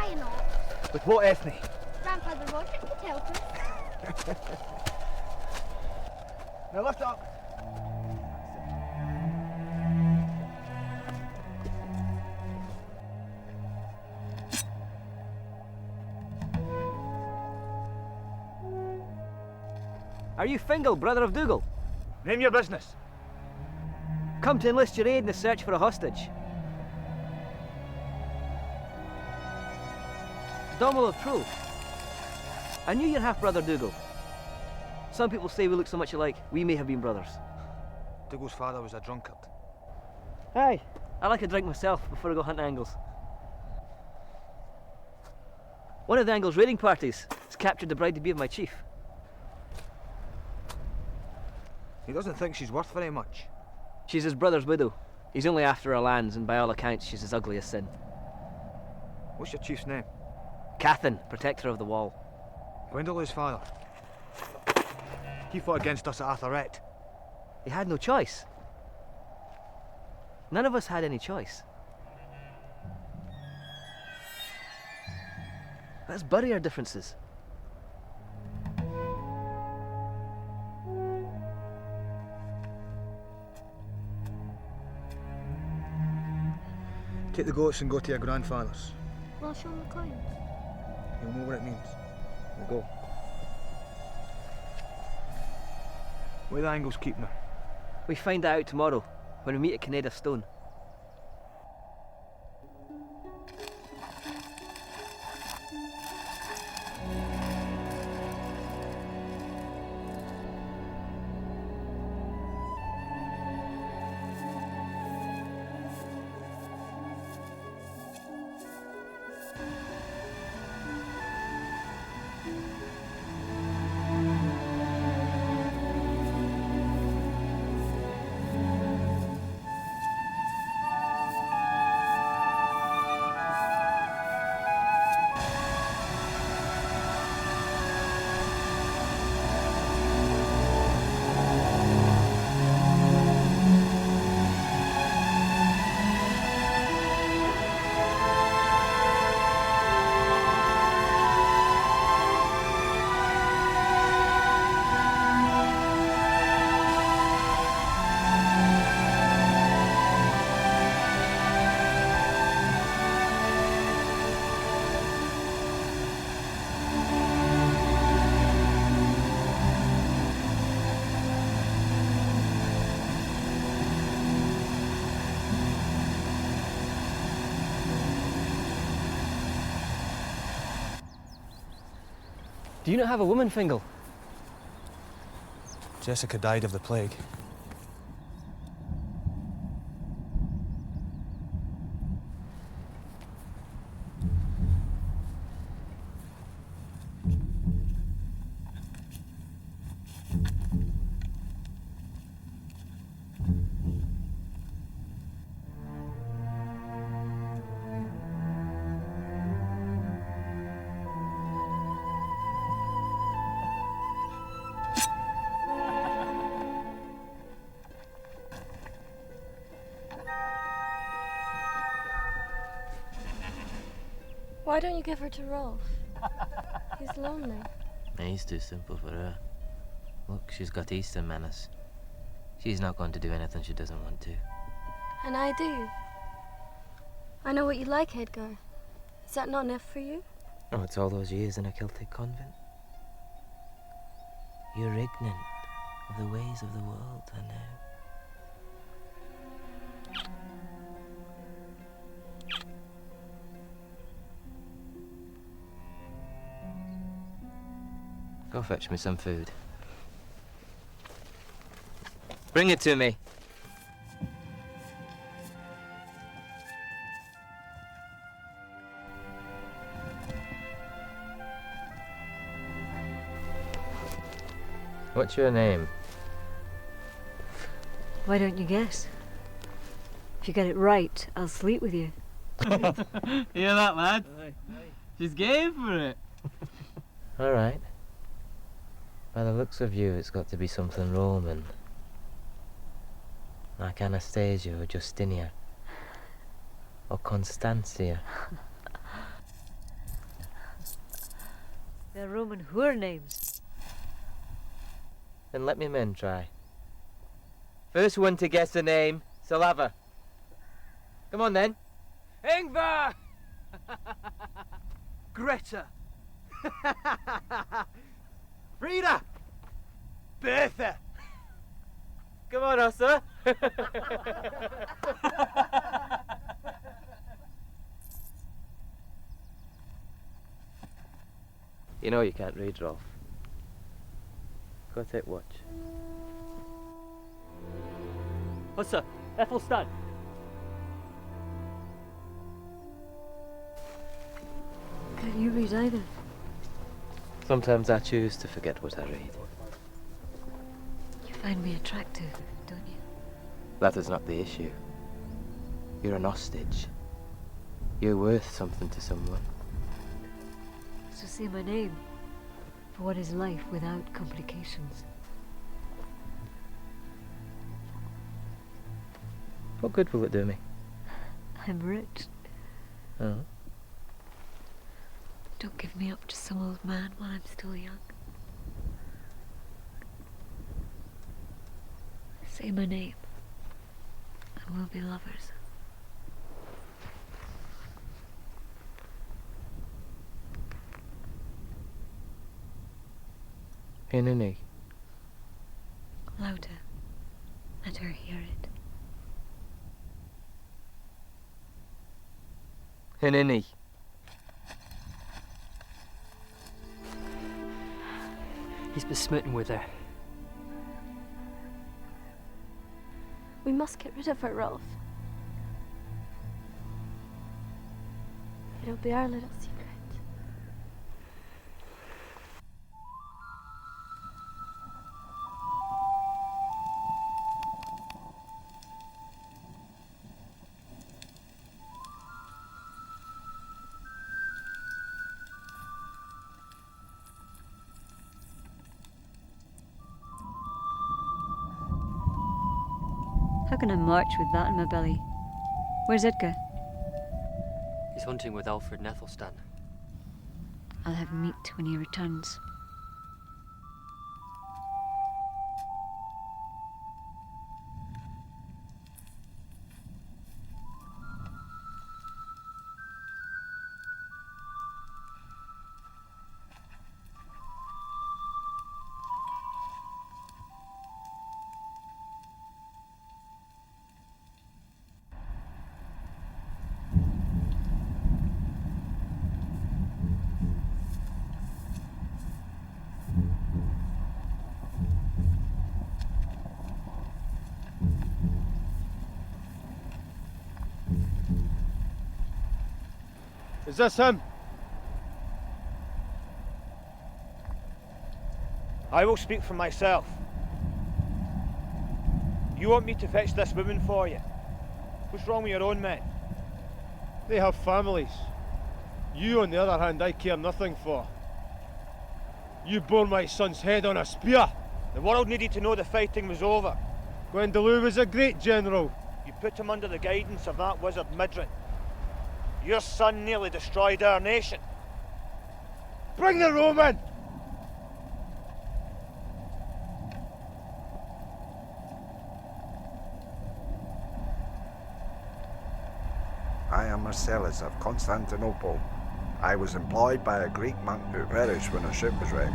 you not? With what ethne? Grandfather Rodgers could help us. Now lift up. Are you Fingal, brother of Dougal? Name your business. Come to enlist your aid in the search for a hostage. Domhnall of Trull. I knew your half-brother Dougal. Some people say we look so much alike, we may have been brothers. Dougal's father was a drunkard. Aye, I like a drink myself before I go hunting angles. One of the Angles raiding parties has captured the bride-to-be of my chief. He doesn't think she's worth very much. She's his brother's widow. He's only after her lands, and by all accounts, she's as ugly as sin. What's your chief's name? Cathan, protector of the wall. Gwendolen's father. He fought against us at Atharet. He had no choice. None of us had any choice. Let's bury our differences. Take the goats and go to your grandfather's. Well, show him the coins. You'll know what it means. We'll go. Where the Angles keeping her? We find that out tomorrow, when we meet at Canada Stone. Do you not have a woman, Fingal? Jessica died of the plague. Why don't you give her to Rolf? He's lonely. He's too simple for her. Look, she's got Eastern manners. She's not going to do anything she doesn't want to. And I do. I know what you like, Edgar. Is that not enough for you? Oh, it's all those years in a Celtic convent. You're ignorant of the ways of the world, I know. Go fetch me some food. Bring it to me. What's your name? Why don't you guess? If you get it right, I'll sleep with you. Hear that, lad? She's game for it. All right. By the looks of you, it's got to be something Roman. Like Anastasia or Justinia. Or Constantia. They're Roman whore names. Then let me men try. First one to guess the name, shall have her. Come on then. Ingvar! Greta! Frida! Bertha! Come on, Ossa. You know you can't read, Rolf. Go take watch. Hussa, Ethelstan. Can't you read either? Sometimes I choose to forget what I read. You find me attractive, don't you? That is not the issue. You're an hostage. You're worth something to someone. So say my name. For what is life without complications? What good will it do me? I'm rich. Oh. Don't give me up to some old man while I'm still young. Say my name, and we'll be lovers. Hinini. Louder. Let her hear it. Hinini. He's been smitten with her. We must get rid of her, Rolf. It'll be our little secret. How can I march with that in my belly? Where's Edgar? He's hunting with Alfred and Ethelstan. I'll have meat when he returns. Is this him? I will speak for myself. You want me to fetch this woman for you? What's wrong with your own men? They have families. You, on the other hand, I care nothing for. You bore my son's head on a spear. The world needed to know the fighting was over. Gwendolen was a great general. You put him under the guidance of that wizard Midrin. Your son nearly destroyed our nation. Bring the Roman! I am Marcellus of Constantinople. I was employed by a Greek monk who perished when a ship was wrecked.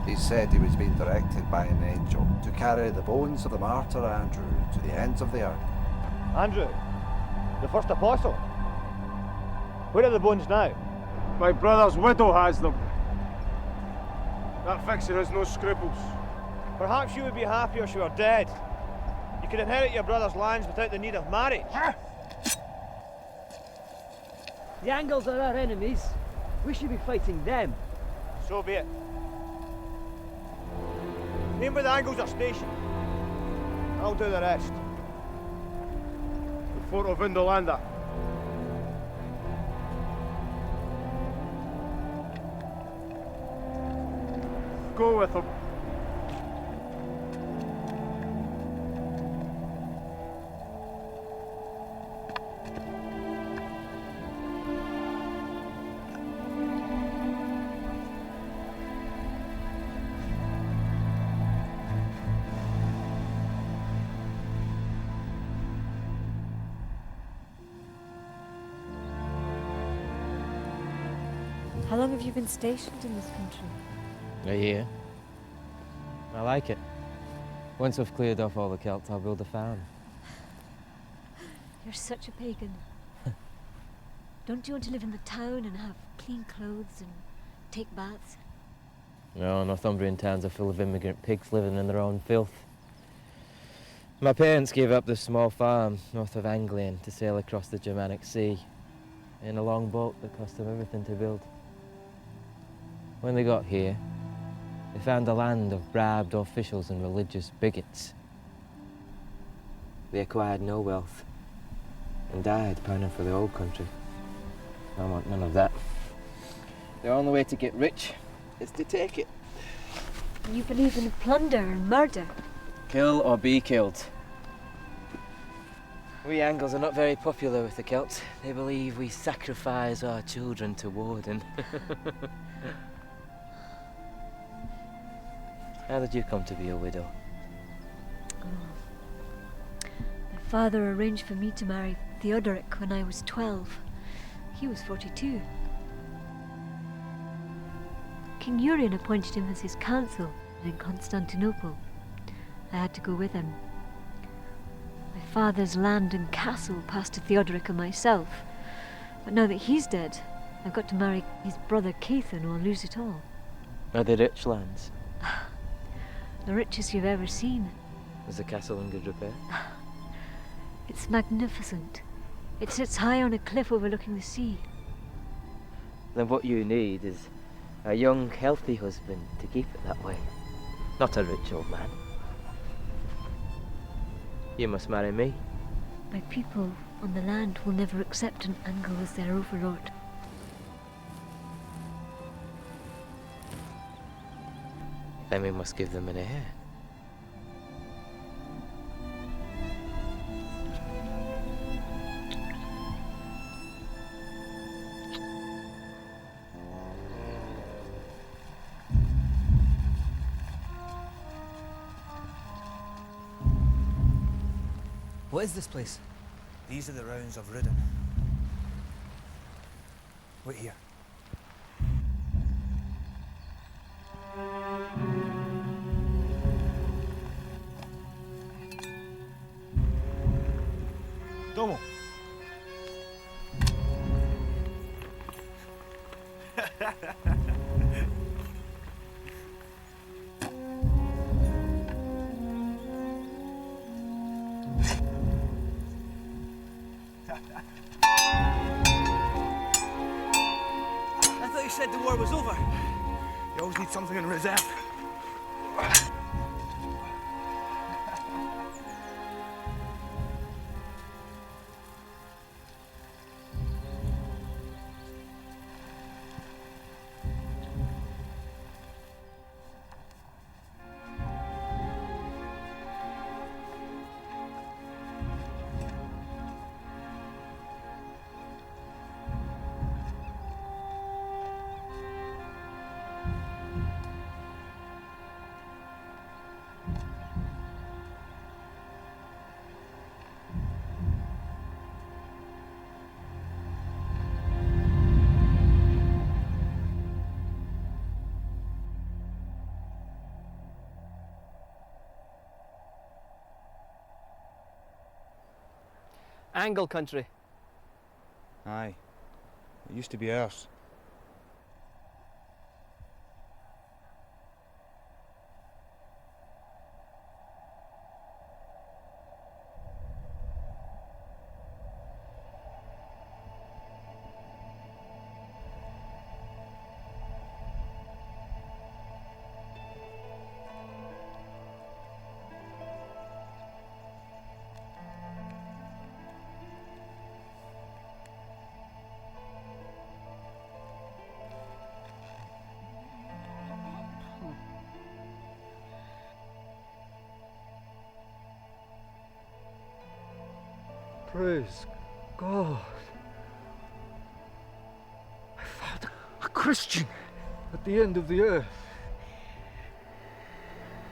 He said he was being directed by an angel to carry the bones of the martyr Andrew to the ends of the earth. Andrew, the first apostle. Where are the bones now? My brother's widow has them. That vixen has no scruples. Perhaps you would be happier if she were dead. You could inherit your brother's lands without the need of marriage. The Angles are our enemies. We should be fighting them. So be it. Name where the Angles are stationed. I'll do the rest. The fort of Indolanda. Go with him. How long have you been stationed in this country? A year. I like it. Once I've cleared off all the Celts, I'll build a farm. You're such a pagan. Don't you want to live in the town and have clean clothes and take baths? No, Northumbrian towns are full of immigrant pigs living in their own filth. My parents gave up this small farm north of Anglian to sail across the Germanic Sea in a long boat that cost them everything to build. When they got here, they found a land of bribed officials and religious bigots. They acquired no wealth and died pining for the old country. I want none of that. The only way to get rich is to take it. You believe in plunder and murder? Kill or be killed. We Angles are not very popular with the Celts. They believe we sacrifice our children to Warden. How did you come to be a widow? My father arranged for me to marry Theodoric when I was 12. He was 42. King Urien appointed him as his counsel in Constantinople. I had to go with him. My father's land and castle passed to Theodoric and myself. But now that he's dead, I've got to marry his brother Caithan or lose it all. Are they rich lands? The richest you've ever seen. Is the castle in good repair? It's magnificent. It sits high on a cliff overlooking the sea. Then what you need is a young, healthy husband to keep it that way. Not a rich old man. You must marry me. My people on the land will never accept an Angle as their overlord. Then we must give them an heir. What is this place? These are the rounds of Ridden. Wait here. Domo. I thought you said the war was over. You always need something in reserve. Angle country. Aye. It used to be ours. Praise God. I found a Christian at the end of the earth.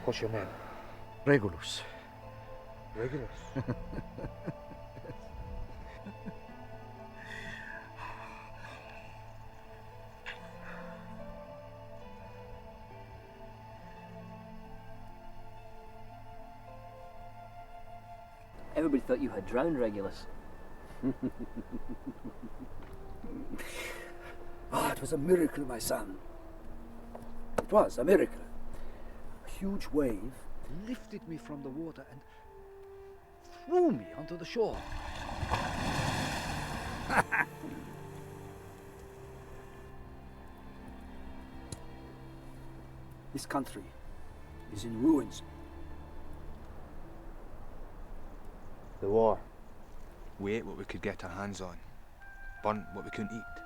What's your name? Regulus. Regulus. Everybody thought you had drowned, Regulus. It was a miracle, my son. It was a miracle. A huge wave lifted me from the water and threw me onto the shore. This country is in ruins. The war. We ate what we could get our hands on, burnt what we couldn't eat.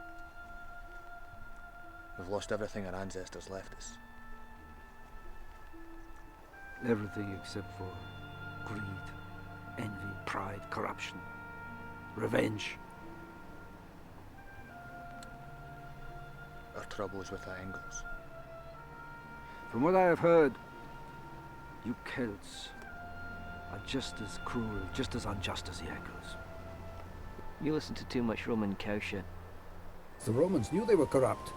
We've lost everything our ancestors left us. Everything except for greed, envy, pride, corruption, revenge. Our trouble is with the Angles. From what I have heard, you Celts are just as cruel, just as unjust as the Angles. You listen to too much Roman cow shit. The Romans knew they were corrupt.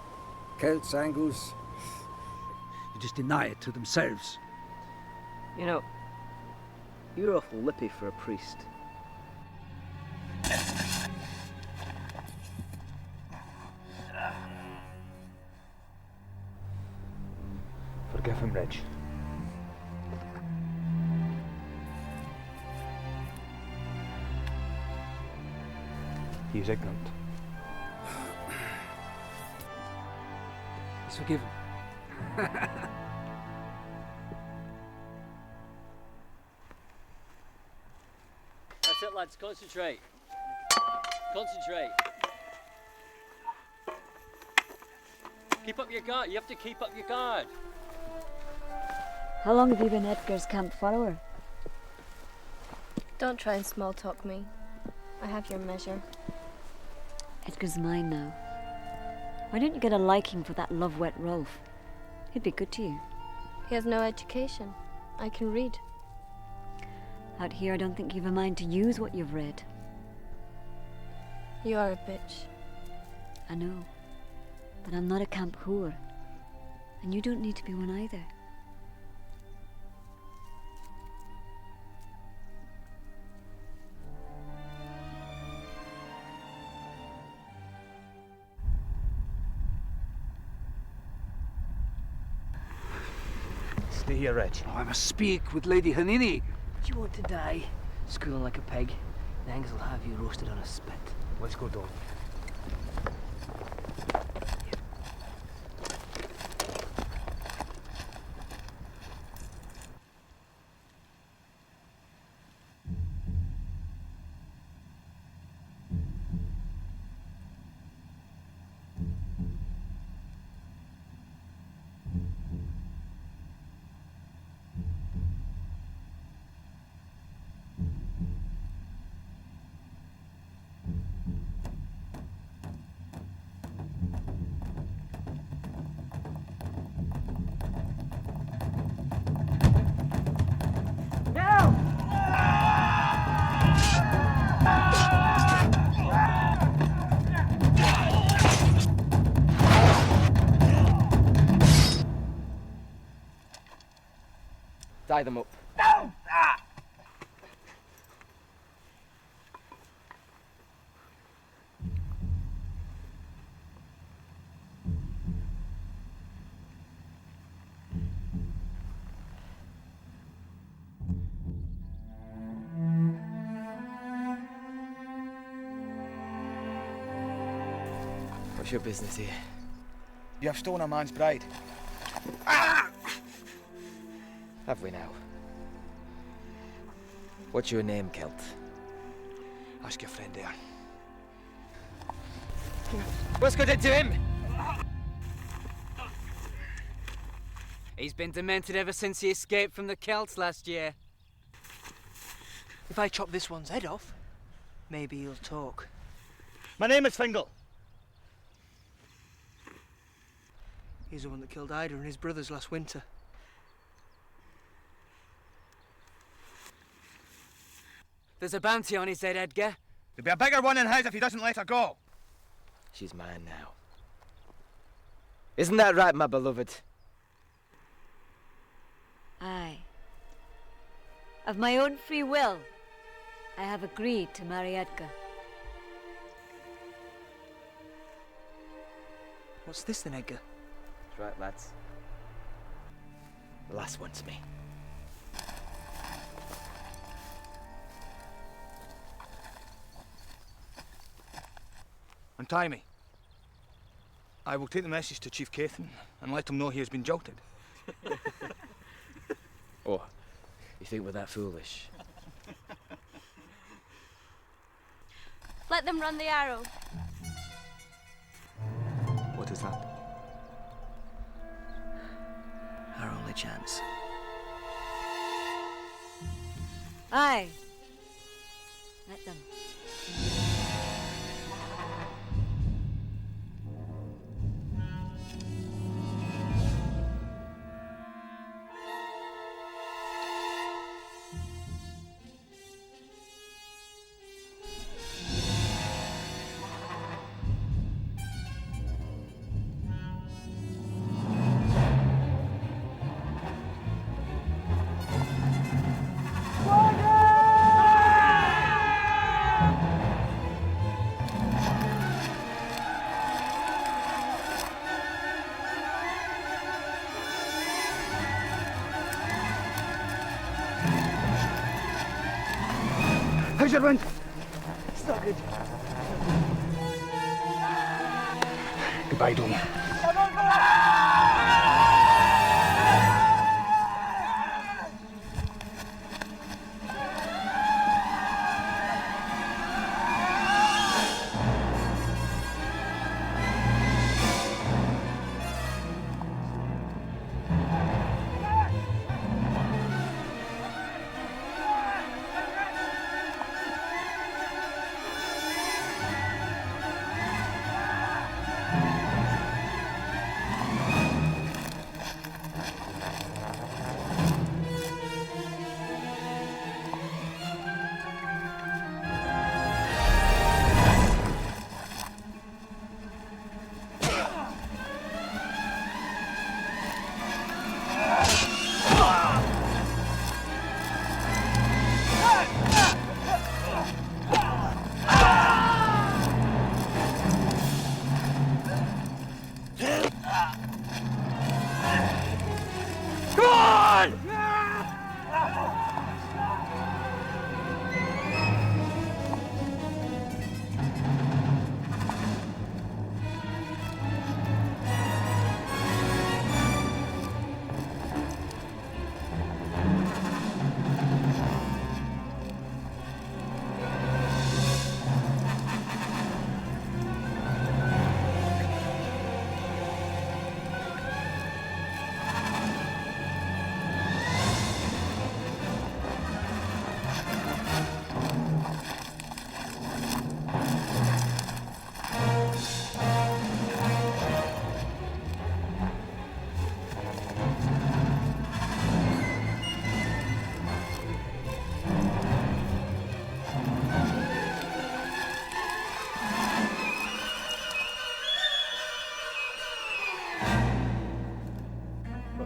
Celts, Angles, they just deny it to themselves. You know, you're awful lippy for a priest. Forgive him, Reg. He's ignorant. He's forgiven. That's it, lads. Concentrate. Concentrate. Keep up your guard. You have to keep up your guard. How long have you been Edgar's camp follower? Don't try and small talk me. I have your measure. Edgar's mine now. Why don't you get a liking for that love-wet Rolf? He'd be good to you. He has no education. I can read. Out here, I don't think you've a mind to use what you've read. You are a bitch. I know. But I'm not a camp whore. And you don't need to be one either. Stay here, Reg. I must speak with Lady Hanini. Do you want to die? Schooling like a pig. The Angles will have you roasted on a spit. Let's go, Dom. Tie them up. What's your business here? You have stolen a man's bride. Have we now? What's your name, Celt? Ask your friend there. What's got into him? He's been demented ever since he escaped from the Celts last year. If I chop this one's head off, maybe he'll talk. My name is Fingal. He's the one that killed Ida and his brothers last winter. There's a bounty on his head, Edgar. There'll be a bigger one in his if he doesn't let her go. She's mine now. Isn't that right, my beloved? Aye. Of my own free will. I have agreed to marry Edgar. What's this then, Edgar? That's right, lads. The last one's me. Untie me. I will take the message to Chief Caithan and let him know he has been jilted. Oh, you think we're that foolish? Let them run the arrow. What is that? Our only chance. Aye. Let them. How's your wind? It's not good. Goodbye, Dom.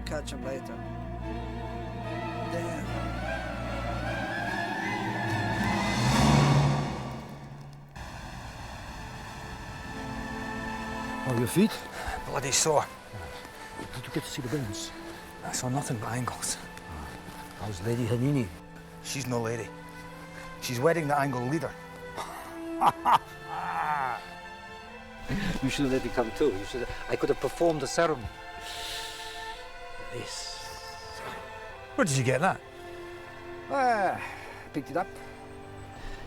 Catch him later. Damn. How are your feet? Bloody sore. Did you get to see the winds? I saw nothing but angles. How's Lady Hanini? She's no lady. She's wedding the Angle leader. You should have let me come too. You should. I could have performed the ceremony. This. Where did you get that? Picked it up.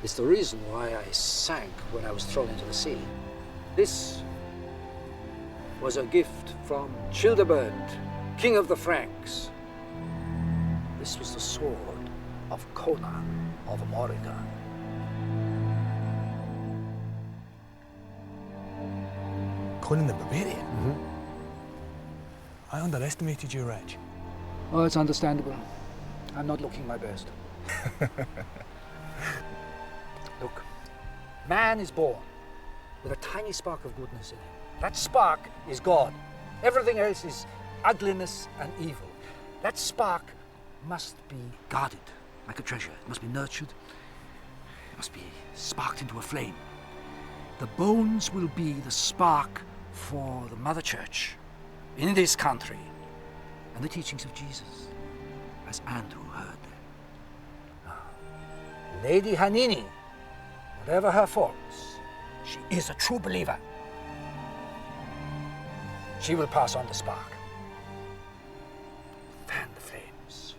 It's the reason why I sank when I was thrown into the sea. This was a gift from Childebert, King of the Franks. This was the sword of Conan of Morrigan. Conan the Barbarian? Mm-hmm. I underestimated you, Reg. Oh, it's understandable. I'm not looking my best. Look, man is born with a tiny spark of goodness in him. That spark is God. Everything else is ugliness and evil. That spark must be guarded like a treasure. It must be nurtured. It must be sparked into a flame. The bones will be the spark for the Mother Church in this country and the teachings of Jesus, as Andrew heard them. Lady Hanini, whatever her faults, she is a true believer. She will pass on the spark. Fan the flames.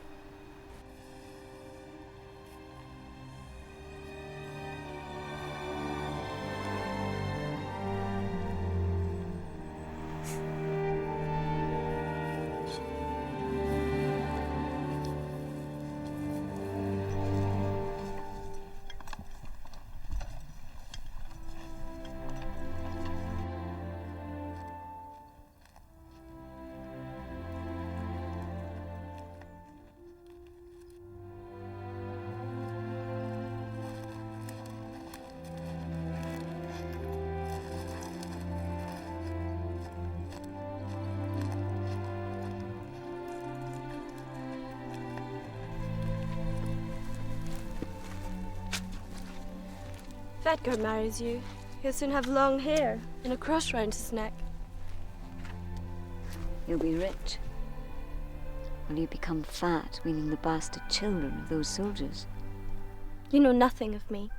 If Edgar marries you, he'll soon have long hair and a cross round his neck. You'll be rich. Will you become fat, weaning the bastard children of those soldiers? You know nothing of me.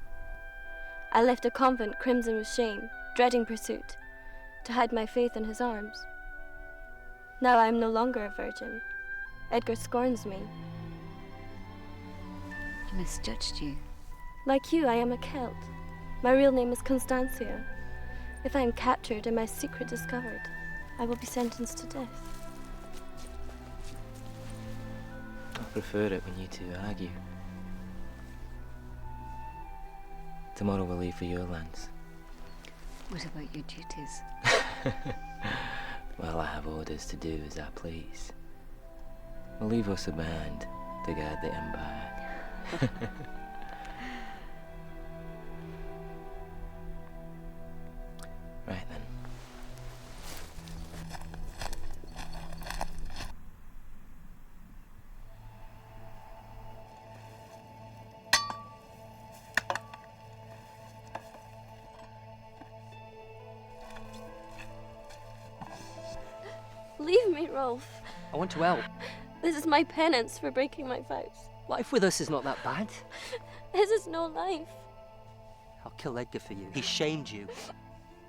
I left a convent crimson with shame, dreading pursuit, to hide my faith in his arms. Now I am no longer a virgin. Edgar scorns me. He misjudged you. Like you, I am a Celt. My real name is Constantia. If I am captured and my secret discovered, I will be sentenced to death. I prefer it when you two argue. Tomorrow we'll leave for your lands. What about your duties? Well, I have orders to do as I please. We'll leave us a band to guard the Empire. Right then. Leave me, Rolf. I want to help. This is my penance for breaking my vows. Life with us is not that bad. His is no life. I'll kill Edgar for you. He shamed you.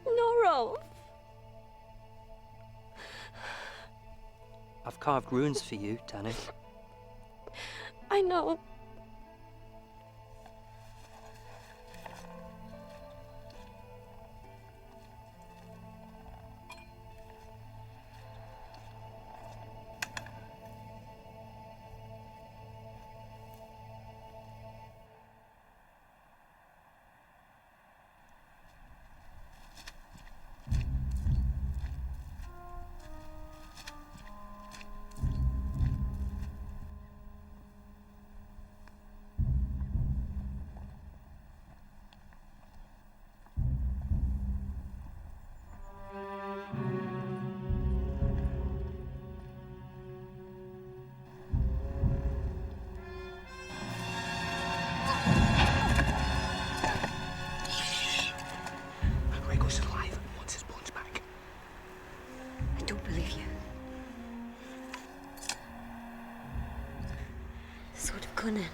No, Rolf. I've carved runes for you, Tanny. I know. Regulus is alive and wants his bones back. I don't believe you. The sword of Conan.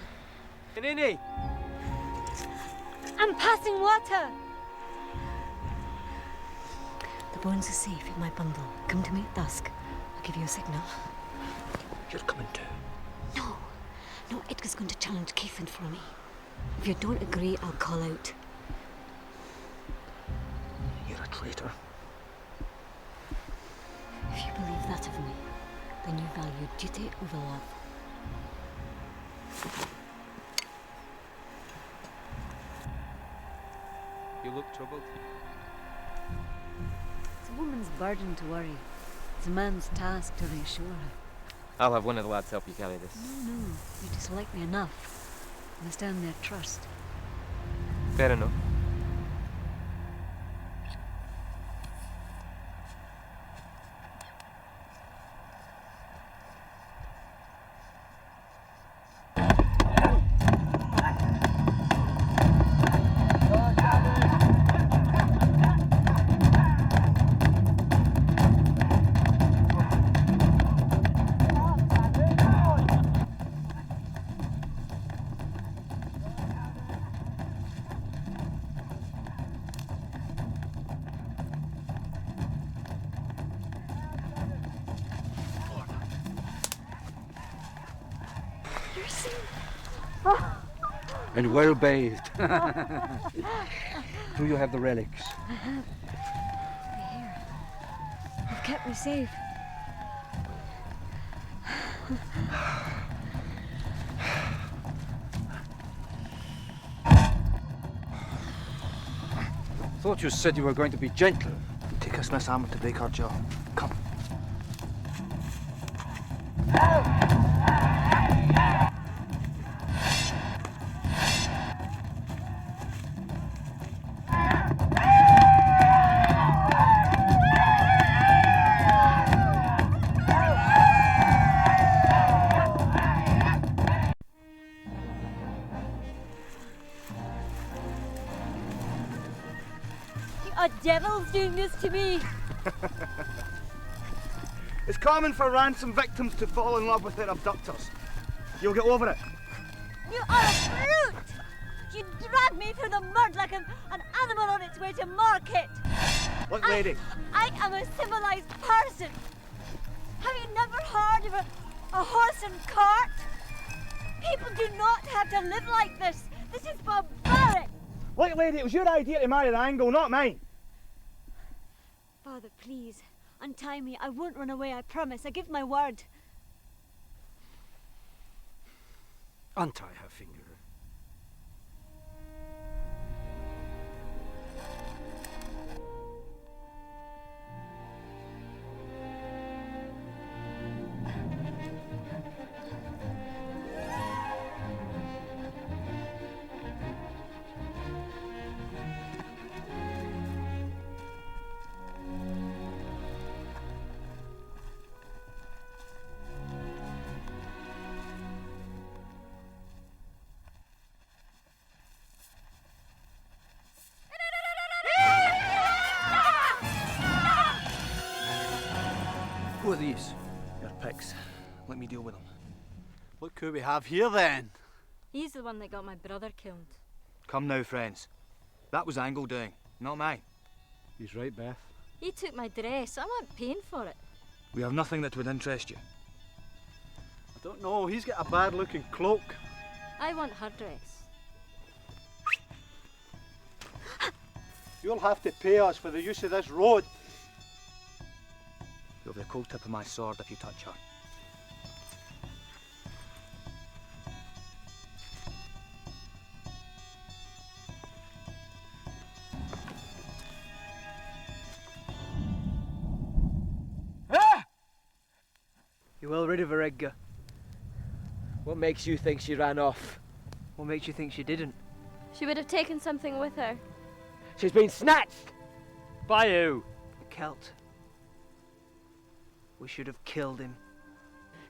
Hanini! I'm passing water! The bones are safe in my bundle. Come to me at dusk. I'll give you a signal. You're coming too. No. No, Edgar's going to challenge Keithan for me. If you don't agree, I'll call out. You're a traitor. If you believe that of me, then you value duty over love. You look troubled. It's a woman's burden to worry. It's a man's task to reassure her. I'll have one of the lads help you carry this. No, you dislike me enough. You must earn their trust. Fair enough. And well bathed. Do you have the relics? I have. Here. You've kept me safe. Thought you said you were going to be gentle. Take us less armor to break our jaw. Come. A devil's doing this to me. It's common for ransom victims to fall in love with their abductors. You'll get over it. You are a brute! You dragged me through the mud like an animal on its way to market. Look, lady. I am a civilized person. Have you never heard of a horse and cart? People do not have to live like this. This is barbaric. Look, lady, it was your idea to marry the Angle, not mine. Father, please, untie me. I won't run away, I promise. I give my word. Untie her finger. Who are these? Your pigs. Let me deal with them. Look who we have here then. He's the one that got my brother killed. Come now, friends. That was Angle doing, not mine. He's right, Beth. He took my dress. I want paying for it. We have nothing that would interest you. I don't know, he's got a bad-looking cloak. I want her dress. You'll have to pay us for the use of this road. You'll have the cold tip of my sword if you touch her. You well rid of her, Edgar? What makes you think she ran off? What makes you think she didn't? She would have taken something with her. She's been snatched! By who? The Celt. We should have killed him.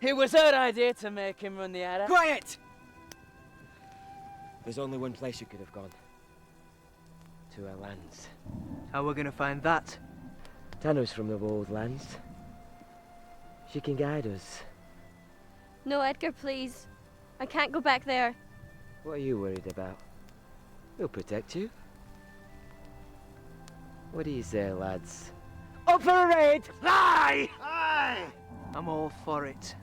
It was her idea to make him run the arrow. Quiet! There's only one place you could have gone. To her lands. How are we going to find that? Tanner's from the old lands. She can guide us. No, Edgar, please. I can't go back there. What are you worried about? We'll protect you. What do you say, lads? Up for a raid! Aye! Aye! I'm all for it.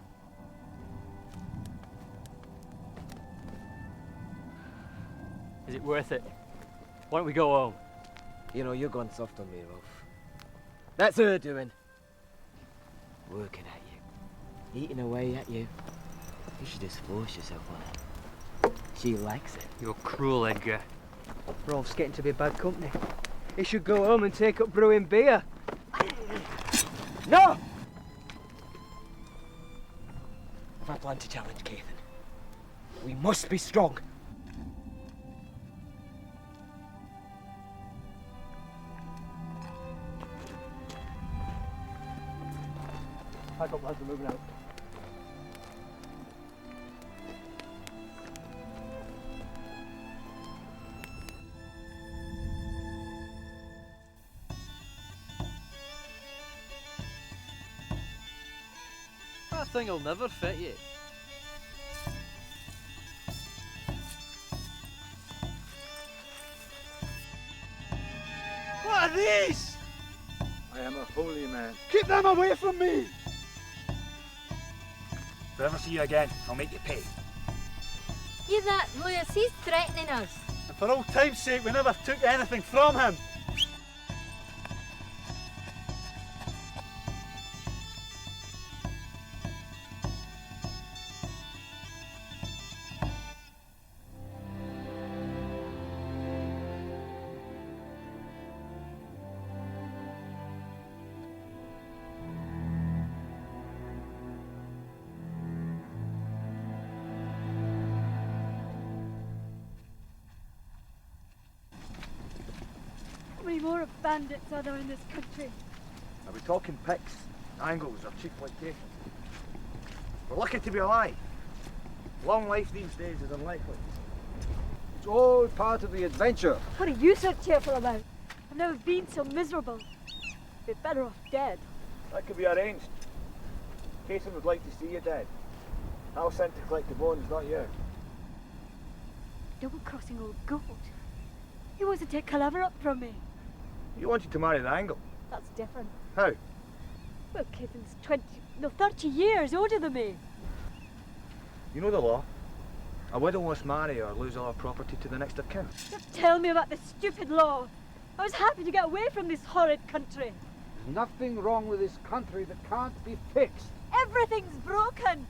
Is it worth it? Why don't we go home? You know, you're going soft on me, Rolf. That's her doing. Working at you. Eating away at you. You should just force yourself on her. She likes it. You're cruel, Edgar. Rolf's getting to be bad company. He should go home and take up brewing beer. No! I plan to challenge Cathan. We must be strong. Pack up, lads, we're moving out. That thing'll never fit you. What are these? I am a holy man. Keep them away from me! If I ever see you again, I'll make you pay. Hear that, Lewis? He's threatening us. And for old time's sake, we never took anything from him. How many more bandits are there in this country? Are we talking picks, angles, or cheap plantations? We're lucky to be alive. Long life these days is unlikely. It's all part of the adventure. What are you so cheerful about? I've never been so miserable. Be better off dead. That could be arranged. Casey would like to see you dead. I'll send to collect the bones, not you. Double-crossing old goat. He wants to take Calaver up from me. You wanted to marry the angle. That's different. How? Well, Caitlin's 30 years older than me. You know the law. A widow must marry or lose all her property to the next of kin. Don't tell me about the stupid law. I was happy to get away from this horrid country. There's nothing wrong with this country that can't be fixed. Everything's broken.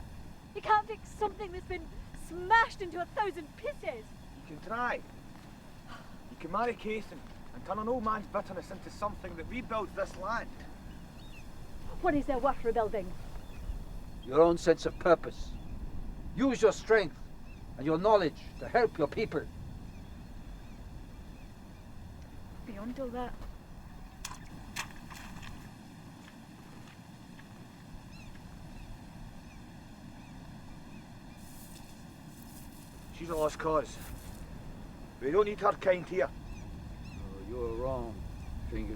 You can't fix something that's been smashed into 1,000 pieces. You can try. You can marry Caithin and turn an old man's bitterness into something that rebuilds this land. What is there worth rebuilding? Your own sense of purpose. Use your strength and your knowledge to help your people. Beyond all that, She's a lost cause. We don't need her kind here. Oh, you're wrong, Finger.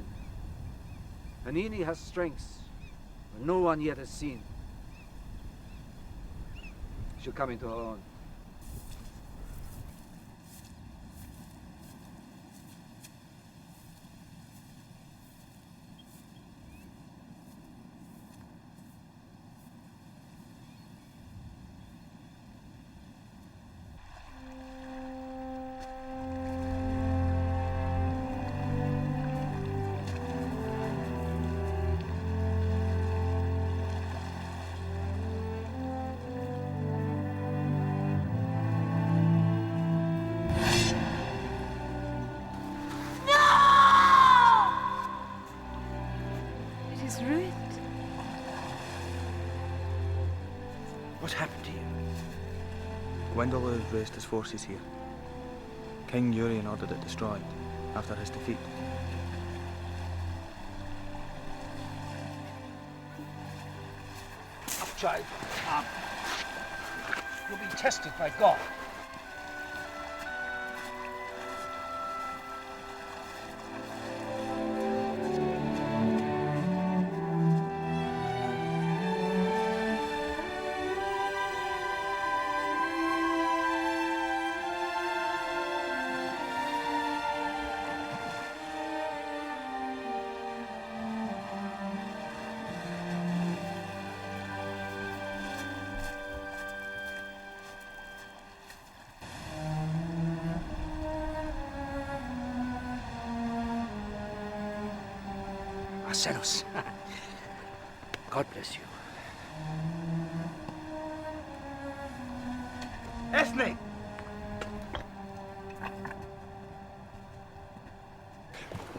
Anini has strengths that no one yet has seen. She'll come into her own. What's happened to you? Gwendolyn raised his forces here. King Urien ordered it destroyed after his defeat. Up, child. Up. You'll be tested by God. Marcellus. God bless you. Ethne!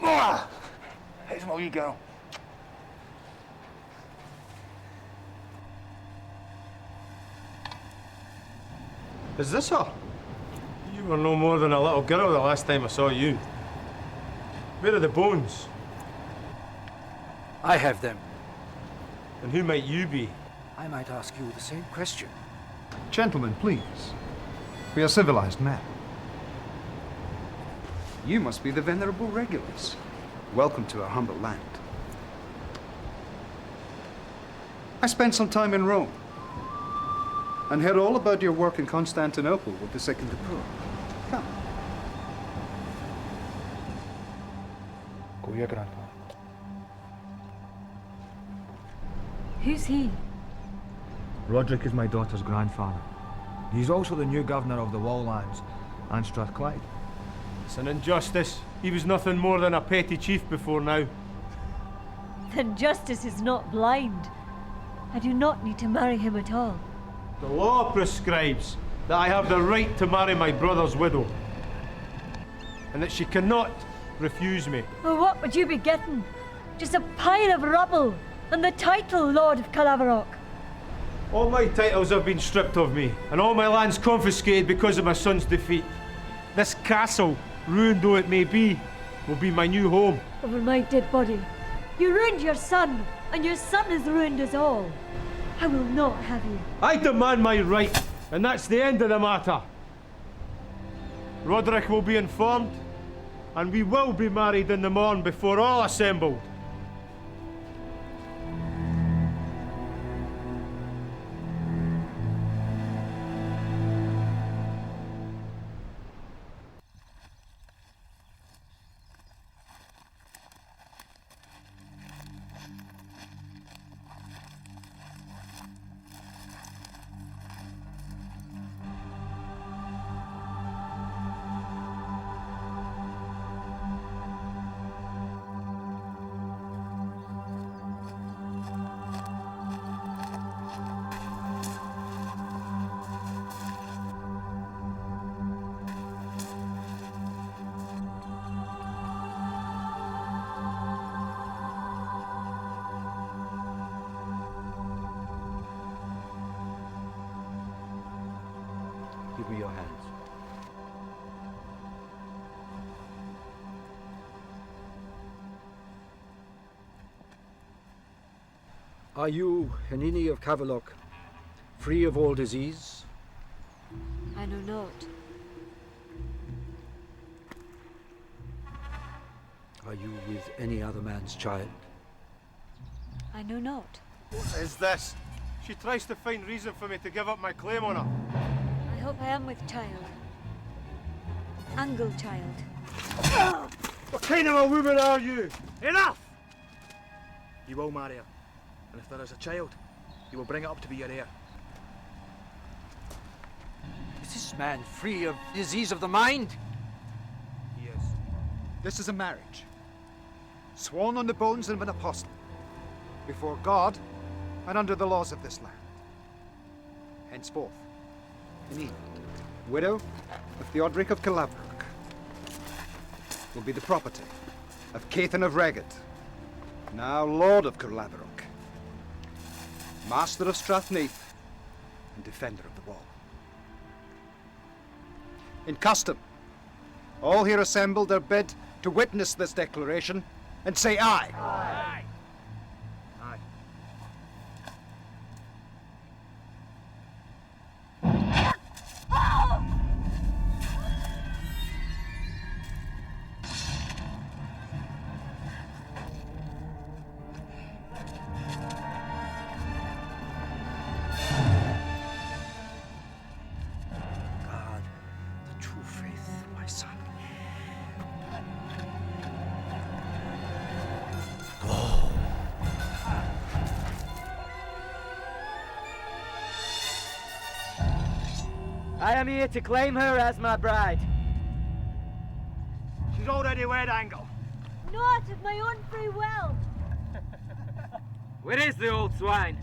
Ah! Here's my wee girl. Is this her? You were no more than a little girl the last time I saw you. Where are the bones? I have them. And who might you be? I might ask you the same question. Gentlemen, please. We are civilized men. You must be the venerable Regulus. Welcome to our humble land. I spent some time in Rome and heard all about your work in Constantinople with the sick and the poor. Come. Go, your grandfather. Who's he? Roderick is my daughter's grandfather. He's also the new governor of the Walllands and Strathclyde. It's an injustice. He was nothing more than a petty chief before now. Then justice is not blind. I do not need to marry him at all. The law prescribes that I have the right to marry my brother's widow, and that she cannot refuse me. Well, what would you be getting? Just a pile of rubble and the title Lord of Calaverock. All my titles have been stripped of me, and all my lands confiscated because of my son's defeat. This castle, ruined though it may be, will be my new home. Over my dead body. You ruined your son, and your son has ruined us all. I will not have you. I demand my right, and that's the end of the matter. Roderick will be informed, and we will be married in the morn before all assembled. Give me your hands. Are you, Henini of Cavelock, free of all disease? I know not. Are you with any other man's child? I know not. What is this? She tries to find reason for me to give up my claim on her. I hope I am with child. Angle child. What kind of a woman are you? Enough! You will marry her, and if there is a child, you will bring it up to be your heir. Is this man free of disease of the mind? He is. This is a marriage, sworn on the bones of an apostle, before God and under the laws of this land. Henceforth, Henini, widow of Theodoric of Calaverock, will be the property of Caithan of Reged, now Lord of Calaverock, Master of Strathneath, and Defender of the Wall. In custom, all here assembled are bid to witness this declaration and say aye. Aye. Aye. God, the true faith, my son. Go. I am here to claim her as my bride. She's already wed, Angle. Not of my own free will. Where is the old swine?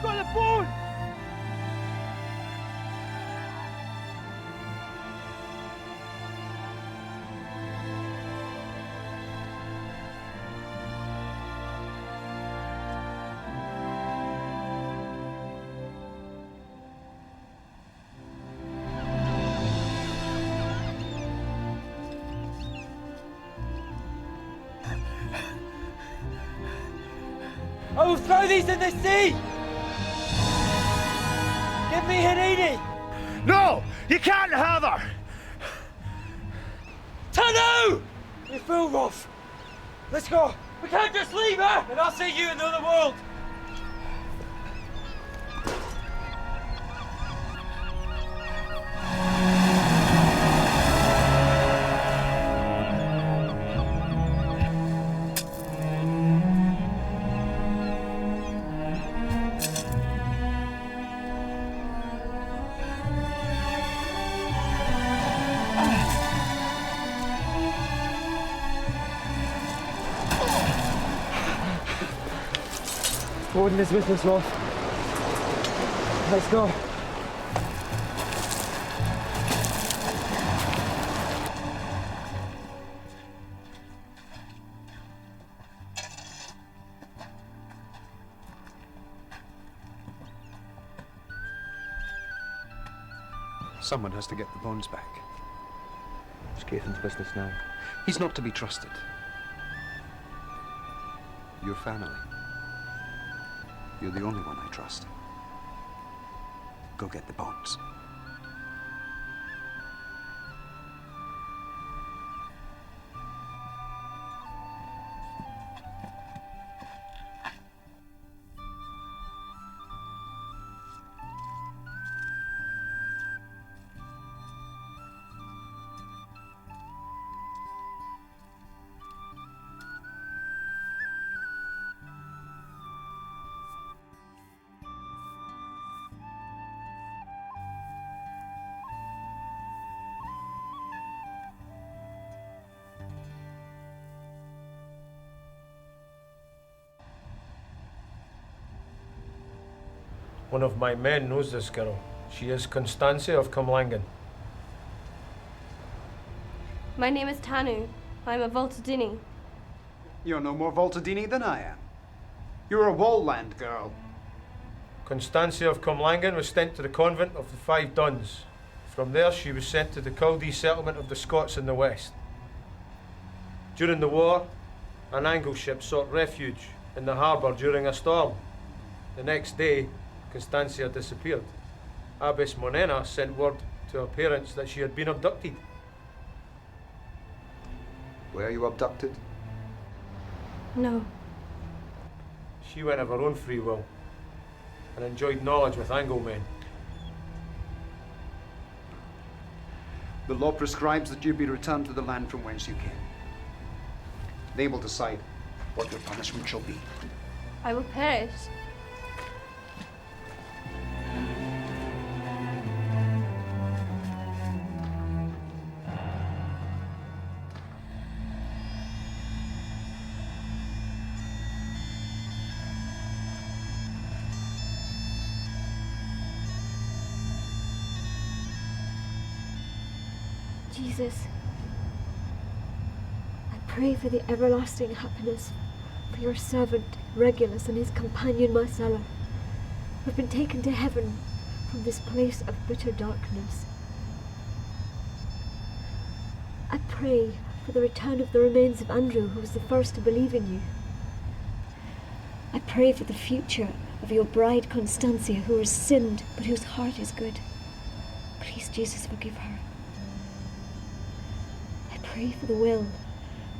I've got a bone! I will throw these in the sea! Give me Hanini! No! You can't have her! Tanu! You fool, Rolf! Let's go! We can't just leave her! And I'll see you in the other world! Odin is with us, Rolf. Let's go. Someone has to get the bones back. Scathan's business now. He's not to be trusted. Your family. You're the only one I trust. Go get the bones. One of my men knows this girl. She is Constantia of Cumlangan. My name is Tanu. I'm a Voltadini. You're no more Voltadini than I am. You're a Wallland girl. Constantia of Cumlangan was sent to the convent of the Five Duns. From there she was sent to the Caldee settlement of the Scots in the west. During the war, an Angle ship sought refuge in the harbour during a storm. The next day, Constantia disappeared. Abbess Monena sent word to her parents that she had been abducted. Were you abducted? No. She went of her own free will and enjoyed knowledge with Anglemen. The law prescribes that you be returned to the land from whence you came. They will decide what your punishment shall be. I will perish. Jesus, I pray for the everlasting happiness for your servant Regulus and his companion Marcella, who have been taken to heaven from this place of bitter darkness. I pray for the return of the remains of Andrew, who was the first to believe in you. I pray for the future of your bride Constantia, who has sinned but whose heart is good. Please, Jesus, forgive her. Pray for the will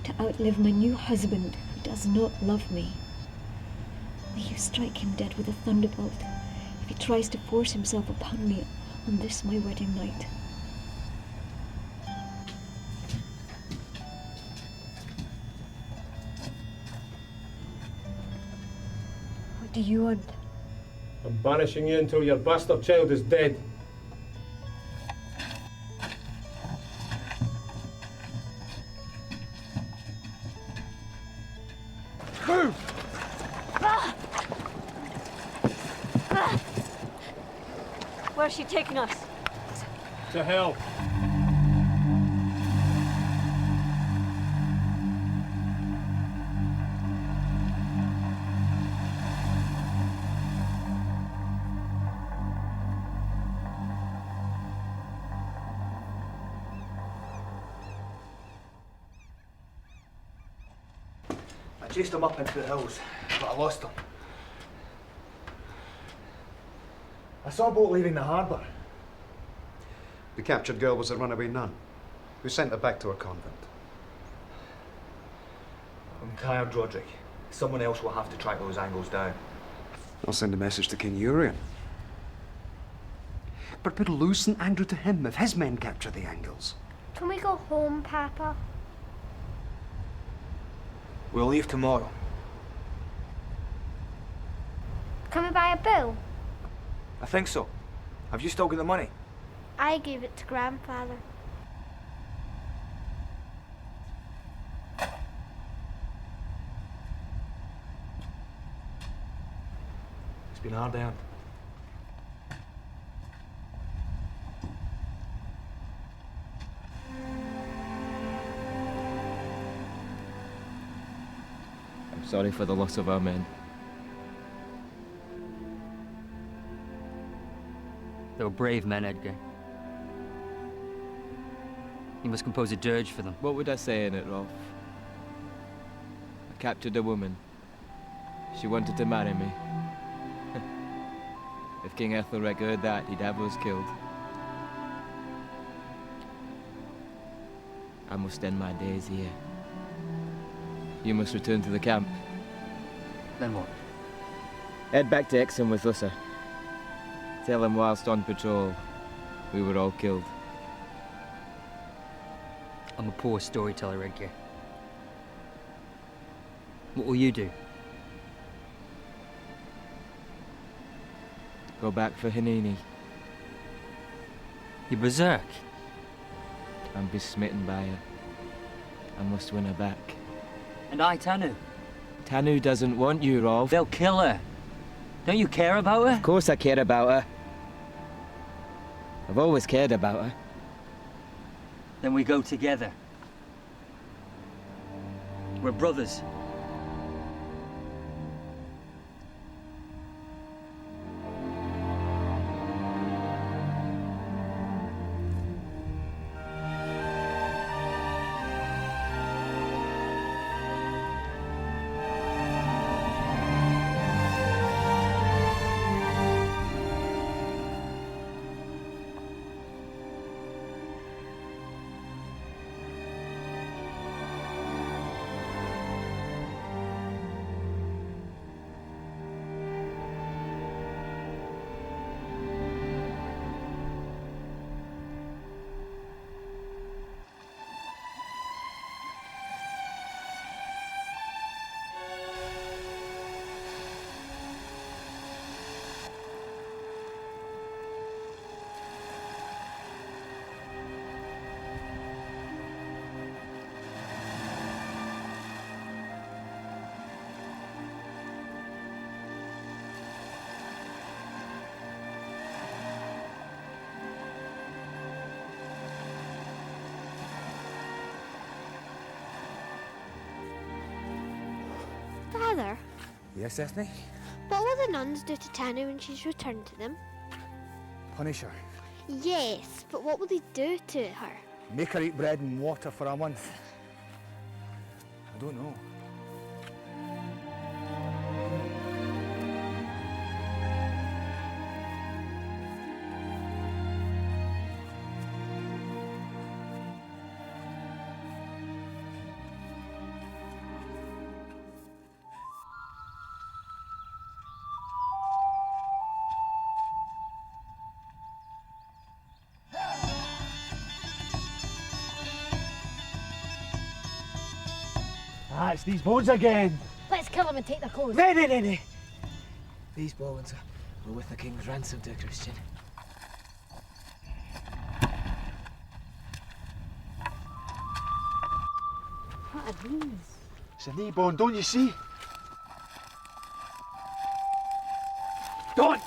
to outlive my new husband who does not love me. May you strike him dead with a thunderbolt if he tries to force himself upon me on this my wedding night. What do you want? I'm banishing you until your bastard child is dead. Move! Where's she taking us? To Hale. I chased him up into the hills, but I lost him. I saw a boat leaving the harbour. The captured girl was a runaway nun. We sent her back to her convent. I'm tired, Roderick. Someone else will have to track those angles down. I'll send a message to King Urian. But we'll lose St. Andrew to him if his men capture the angles. Can we go home, Papa? We'll leave tomorrow. Can we buy a bill? I think so. Have you still got the money? I gave it to Grandfather. It's been hard earned. I'm sorry for the loss of our men. They were brave men, Edgar. You must compose a dirge for them. What would I say in it, Rolf? I captured a woman. She wanted to marry me. If King Ethelred heard that, he'd have us killed. I must end my days here. You must return to the camp. Then what? Head back to Exham with Usser. Tell him whilst on patrol, we were all killed. I'm a poor storyteller, Edgar. What will you do? Go back for Hanini. You berserk? I'm besmitten by her. I must win her back. And I, Tanu? Tanu doesn't want you, Rolf. They'll kill her. Don't you care about her? Of course I care about her. I've always cared about her. Then we go together. We're brothers. Father, Yes, Ethne? what will the nuns do to Tanu when she's returned to them? Punish her. Yes, but what will they do to her? Make her eat bread and water for a month. I don't know. Ah, it's these bones again. Let's kill them and take their clothes. Nay. These bones were with the king's ransom to a Christian. What are these? It's a knee bone, don't you see? Don't!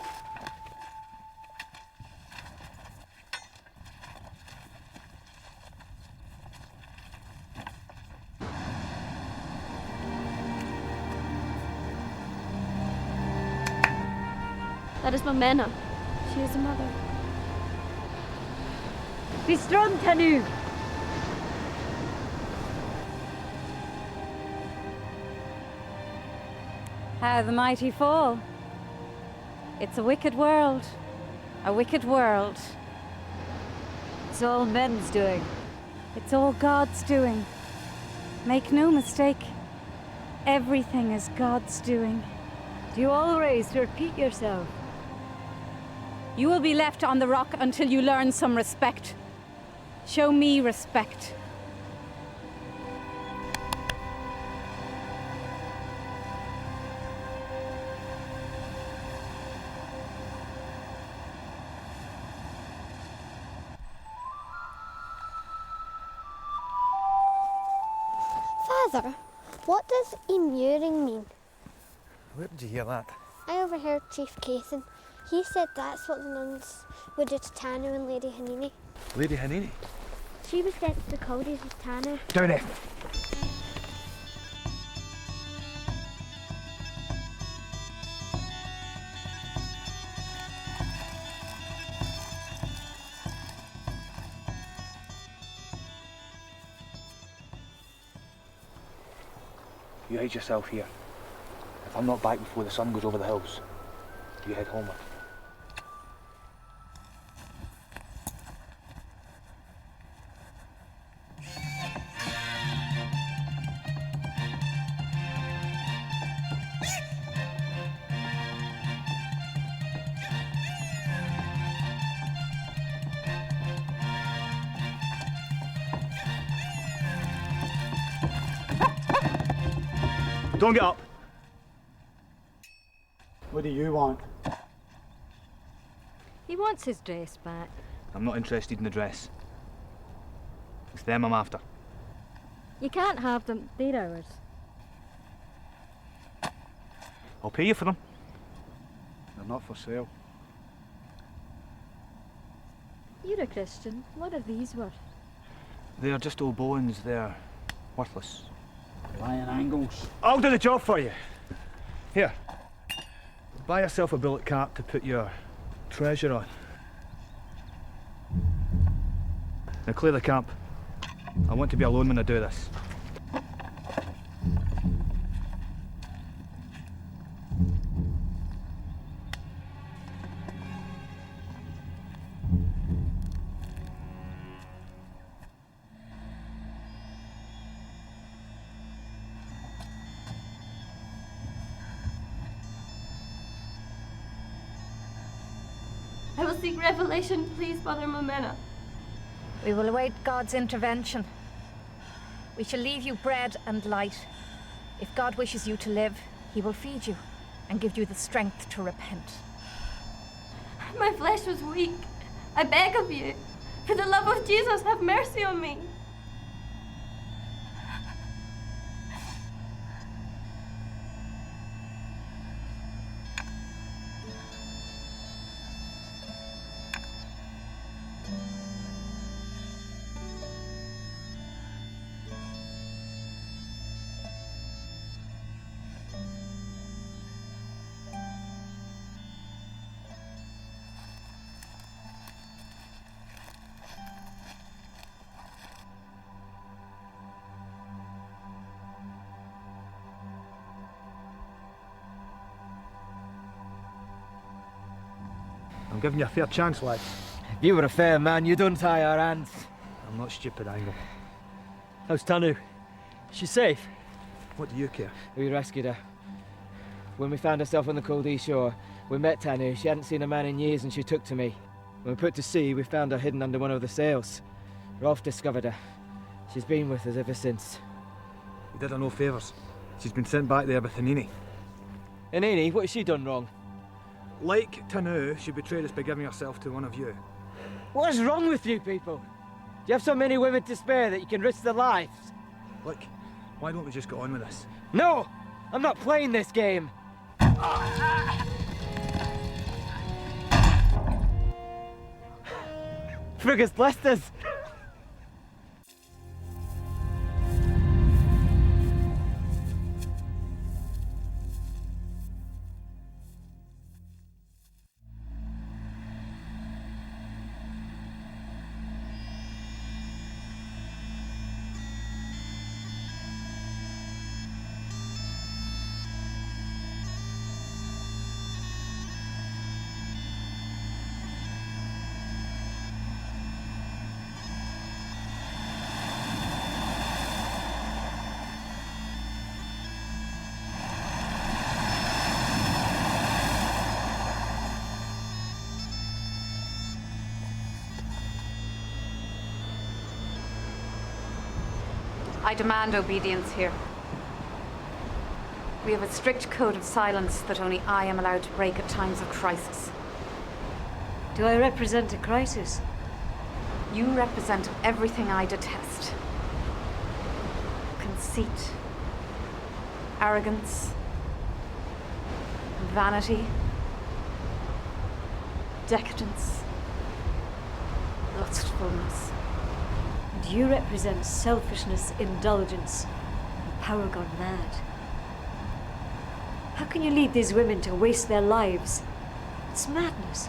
That is Momena. She is a mother. Be strong, Tanu! How the mighty fall. It's a wicked world. A wicked world. It's all men's doing. It's all God's doing. Make no mistake. Everything is God's doing. Do you always repeat yourself? You will be left on the rock until you learn some respect. Show me respect. Father, what does immuring mean? Where did you hear that? I overheard Chief Cathan. He said that's what the nuns would do to Tanu and Lady Hanini. Lady Hanini? She was sent to the Caldies with Tanu. Down there. You hide yourself here. If I'm not back before the sun goes over the hills, you head homeward. Don't get up. What do you want? He wants his dress back. I'm not interested in the dress. It's them I'm after. You can't have them, they're ours. I'll pay you for them. They're not for sale. You're a Christian. What are these worth? They're just old bones, they're worthless. Lion angles. I'll do the job for you. Here. Buy yourself a bullet cap to put your treasure on. Now clear the camp. I want to be alone when I do this. I will seek revelation, please, Mother Momena. We will await God's intervention. We shall leave you bread and light. If God wishes you to live, he will feed you and give you the strength to repent. My flesh was weak. I beg of you, for the love of Jesus, have mercy on me. I'm giving you a fair chance, lad. If you were a fair man, you'd untie our hands. I'm not stupid, Angle. How's Tanu? Is she safe? What do you care? We rescued her. When we found ourselves on the Caldee shore, we met Tanu. She hadn't seen a man in years and she took to me. When we put to sea, we found her hidden under one of the sails. Rolf discovered her. She's been with us ever since. We did her no favours. She's been sent back there with Hanini. Hanini? What has she done wrong? Like Tanu, she betrayed us by giving herself to one of you. What is wrong with you people? Do you have so many women to spare that you can risk their lives? Look, why don't we just get on with this? No! I'm not playing this game! Frigga's blessed us! I demand obedience here. We have a strict code of silence that only I am allowed to break at times of crisis. Do I represent a crisis? You represent everything I detest. Conceit, arrogance, vanity, decadence, lustfulness. And you represent selfishness, indulgence, and power gone mad. How can you lead these women to waste their lives? It's madness.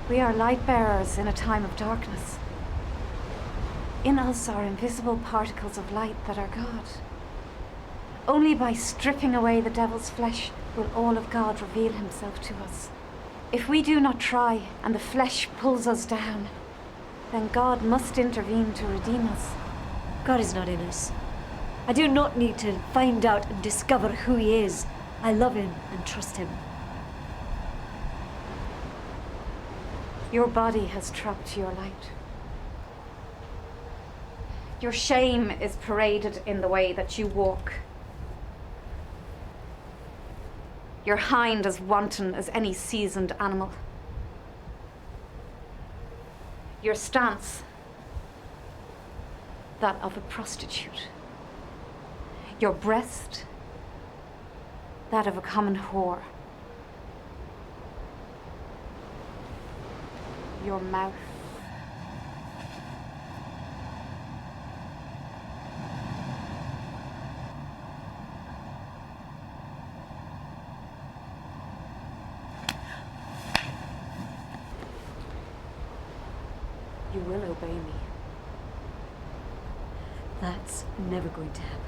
We are light bearers in a time of darkness. In us are invisible particles of light that are God. Only by stripping away the devil's flesh will all of God reveal himself to us. If we do not try and the flesh pulls us down, then God must intervene to redeem us. God is not in us. I do not need to find out and discover who he is. I love him and trust him. Your body has trapped your light. Your shame is paraded in the way that you walk. Your hind as wanton as any seasoned animal. Your stance, that of a prostitute. Your breast, that of a common whore. Your mouth, you will obey me. That's never going to happen.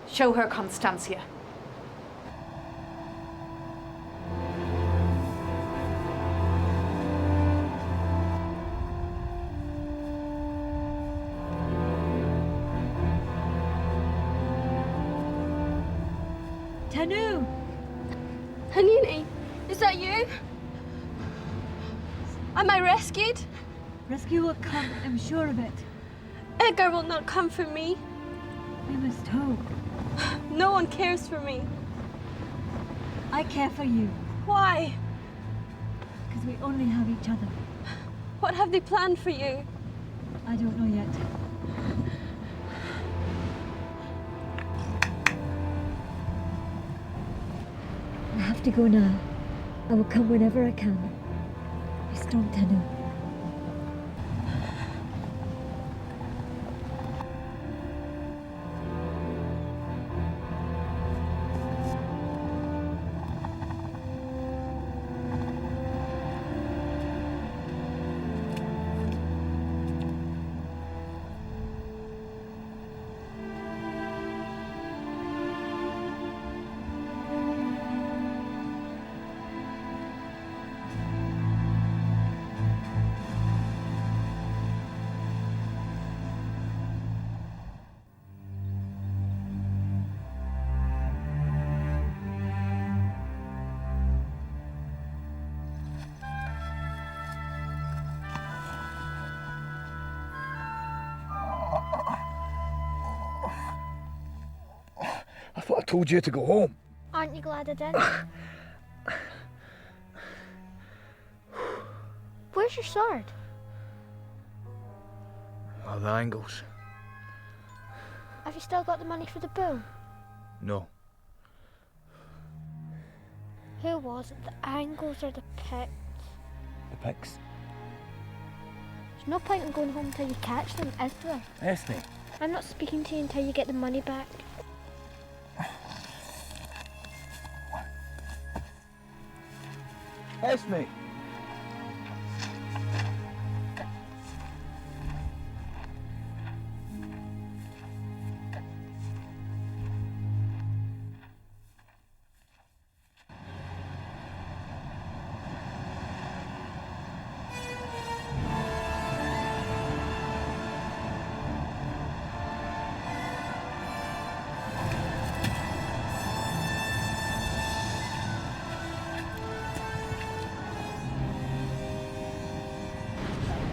Show her Constancia. Tanu! Hanini, is that you? Am I rescued? Rescue will come, I'm sure of it. Edgar will not come for me. We must hope. No one cares for me. I care for you. Why? Because we only have each other. What have they planned for you? I don't know yet. I have to go now. I will come whenever I can. Be strong, Tanu. I thought I told you to go home. Aren't you glad I did? Where's your sword? Oh, the angles. Have you still got the money for the bull? No. Who was it? The Angles or the Picts? The Picts. There's no point in going home until you catch them, is there? Esme. I'm not speaking to you until you get the money back. Esme.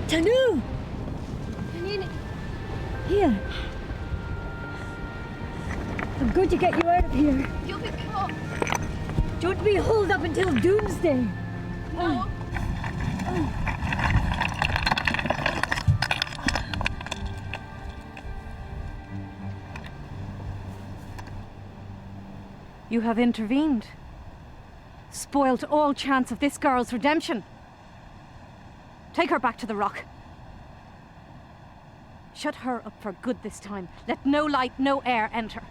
Tanu! Hanini, to get you out of here. You'll be caught. Don't be holed up until doomsday. No. You have intervened. Spoilt all chance of this girl's redemption. Take her back to the rock. Shut her up for good this time. Let no light, no air enter.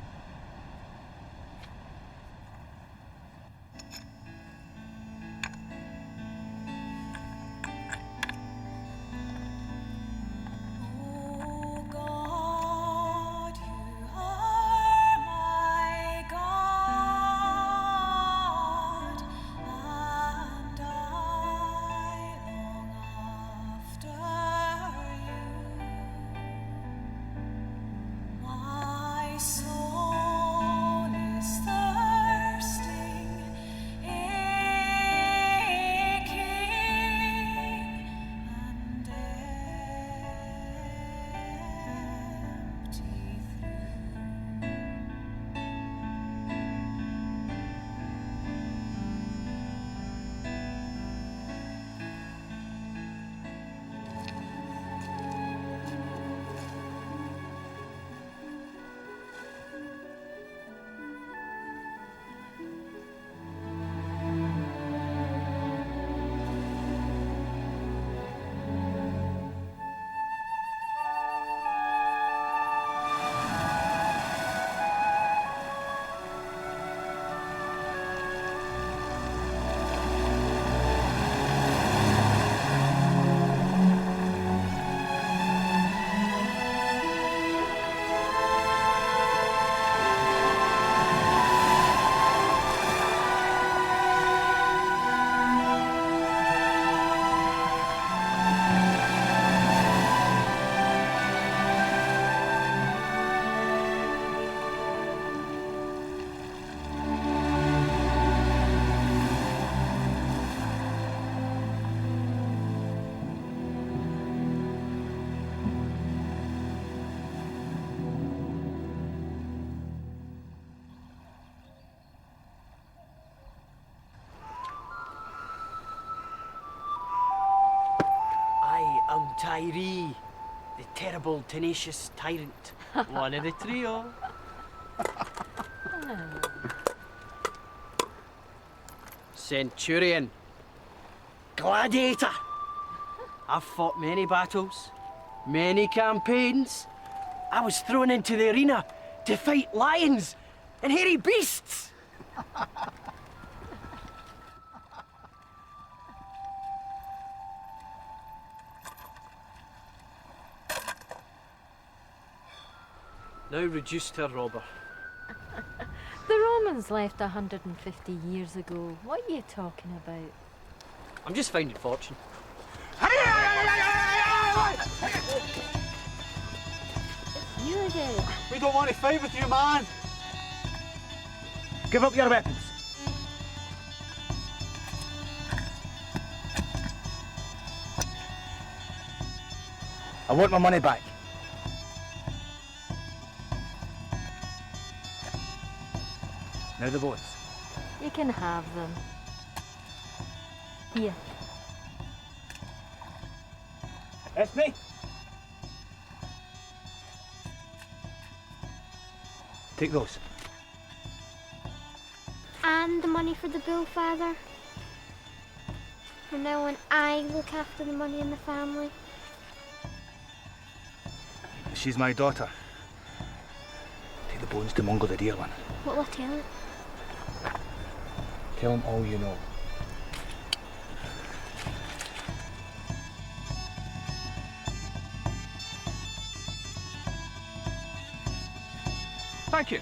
Tyree, the terrible, tenacious tyrant. One of the trio. Centurion. Gladiator. I've fought many battles, many campaigns. I was thrown into the arena to fight lions and hairy beasts. Now reduced to a robber. The Romans left 150 years ago. What are you talking about? I'm just finding fortune. You again. We don't want to fight with you, man. Give up your weapons. I want my money back. Now the bones. You can have them. Here. That's me. Take those. And the money for the bull, Father. From now on, I look after the money in the family. She's my daughter. Take the bones to Mungo the Deerland. What will I tell it? Tell him all you know. Thank you.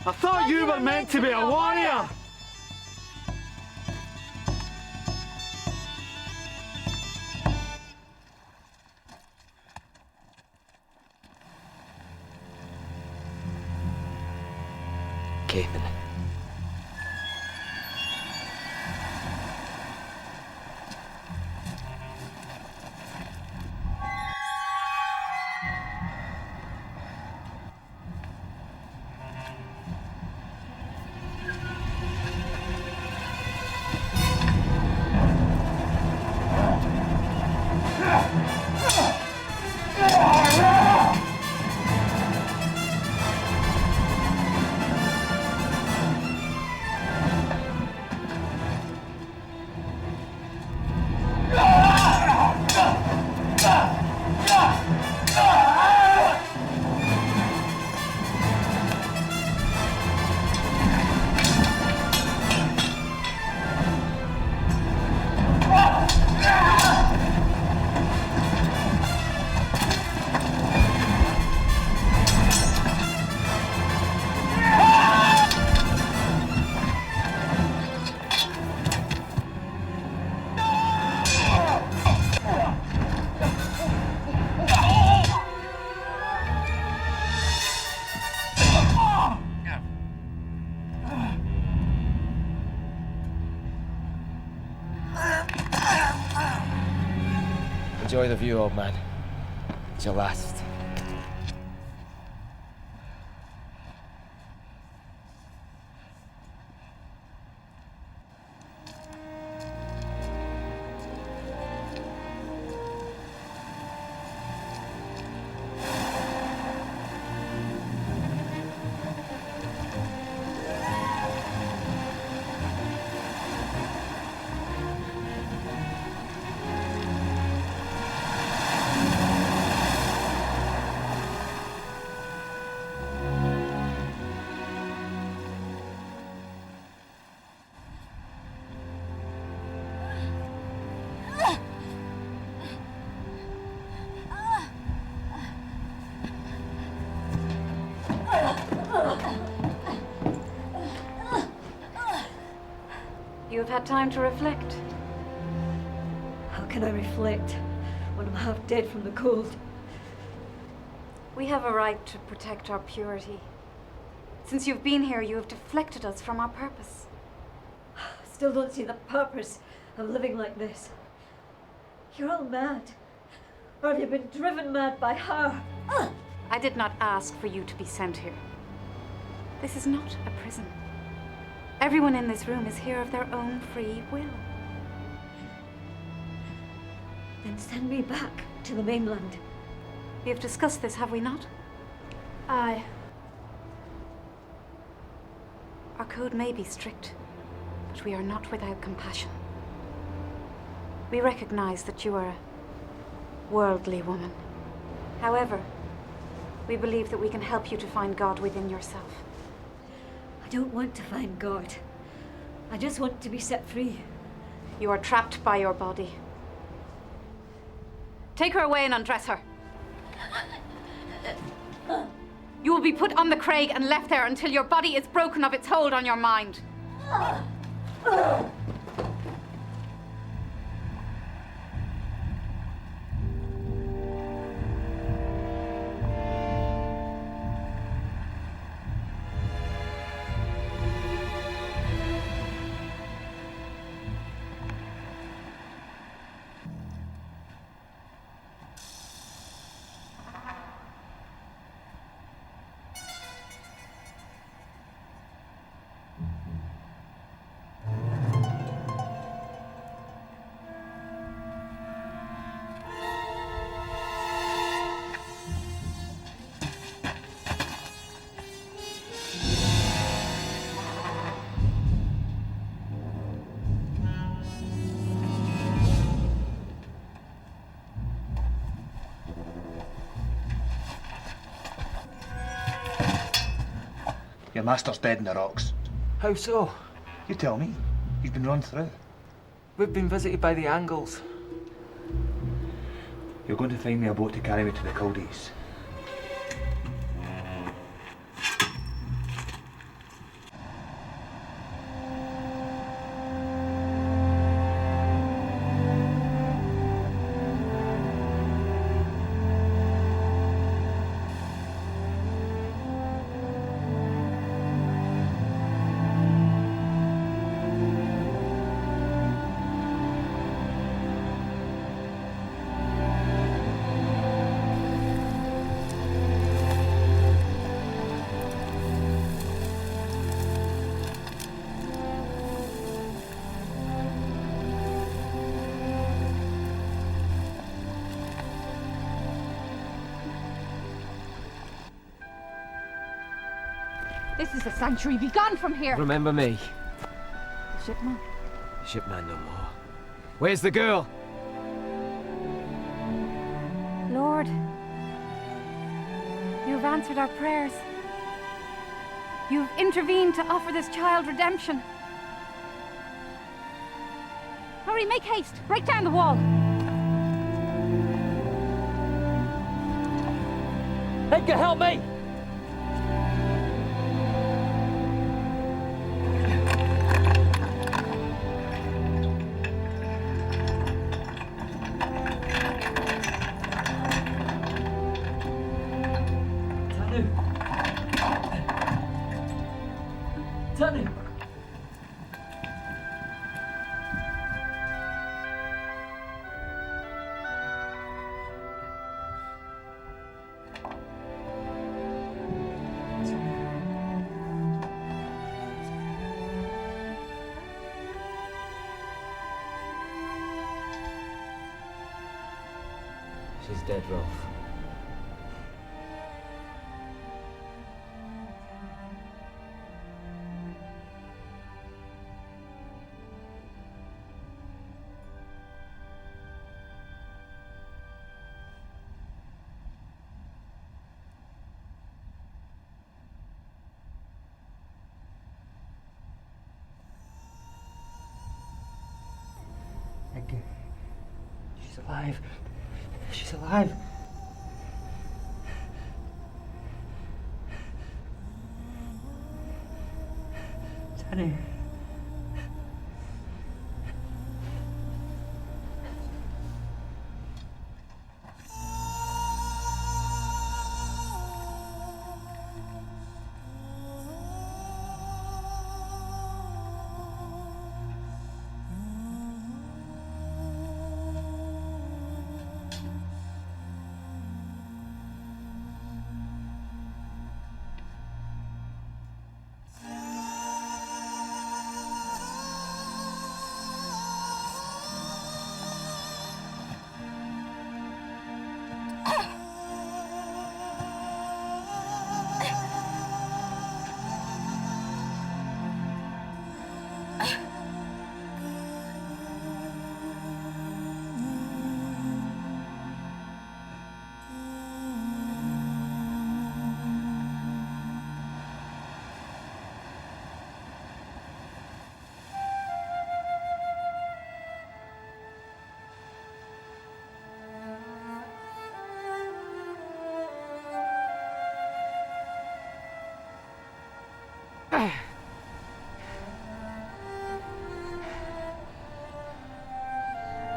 I thought you were meant to be a warrior! Kevin. Enjoy the view, old man. It's your last. You have had time to reflect. How can I reflect when I'm half dead from the cold? We have a right to protect our purity. Since you've been here, you have deflected us from our purpose. I still don't see the purpose of living like this. You're all mad. Or have you been driven mad by her? I did not ask for you to be sent here. This is not a prison. Everyone in this room is here of their own free will. Then send me back to the mainland. We have discussed this, have we not? Aye. Our code may be strict, but we are not without compassion. We recognize that you are a worldly woman. However, we believe that we can help you to find God within yourself. I don't want to find God. I just want to be set free. You are trapped by your body. Take her away and undress her. You will be put on the crag and left there until your body is broken of its hold on your mind. Your master's dead in the rocks. How so? You tell me. He's been run through. We've been visited by the Angles. You're going to find me a boat to carry me to the Chaldees. This is the sanctuary. Be gone from here. Remember me. The shipman. The shipman no more. Where's the girl? Lord, you have answered our prayers. You've intervened to offer this child redemption. Hurry, make haste. Break down the wall. Edgar, help me! She's dead, Rolf. She's alive. She's alive. Danny.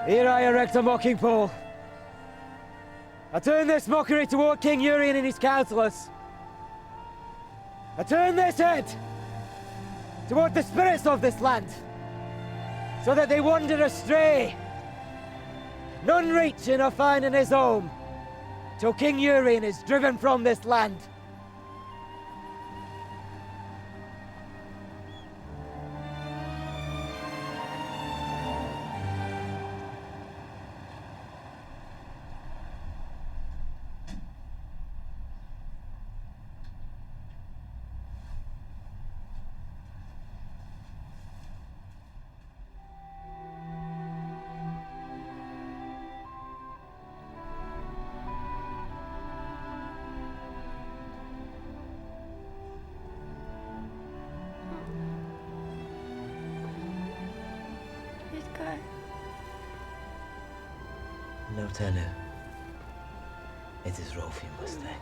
Here I erect a mocking pole. I turn this mockery toward King Urien and his councillors. I turn this head toward the spirits of this land, so that they wander astray, none reaching or finding his home, till King Urien is driven from this land. No, Tanu. It is Rolf you must thank.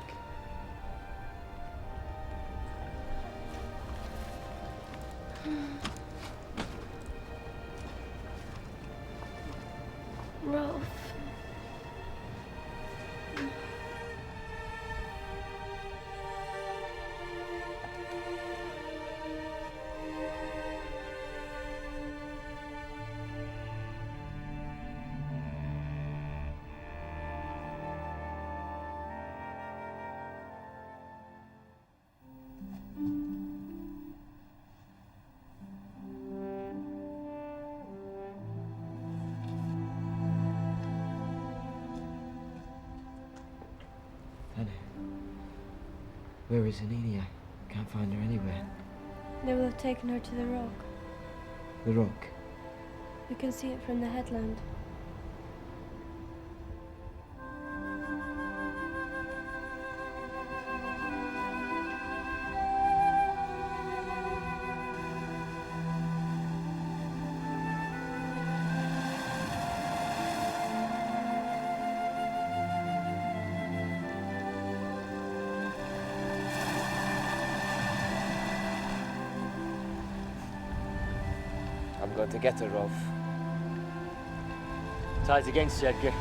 Rolf. Where is Anenia? Can't find her anywhere. They will have taken her to the rock. The rock? You can see it from the headland. I'm going to get her, Rolf. Tide's against you, Edgar. You're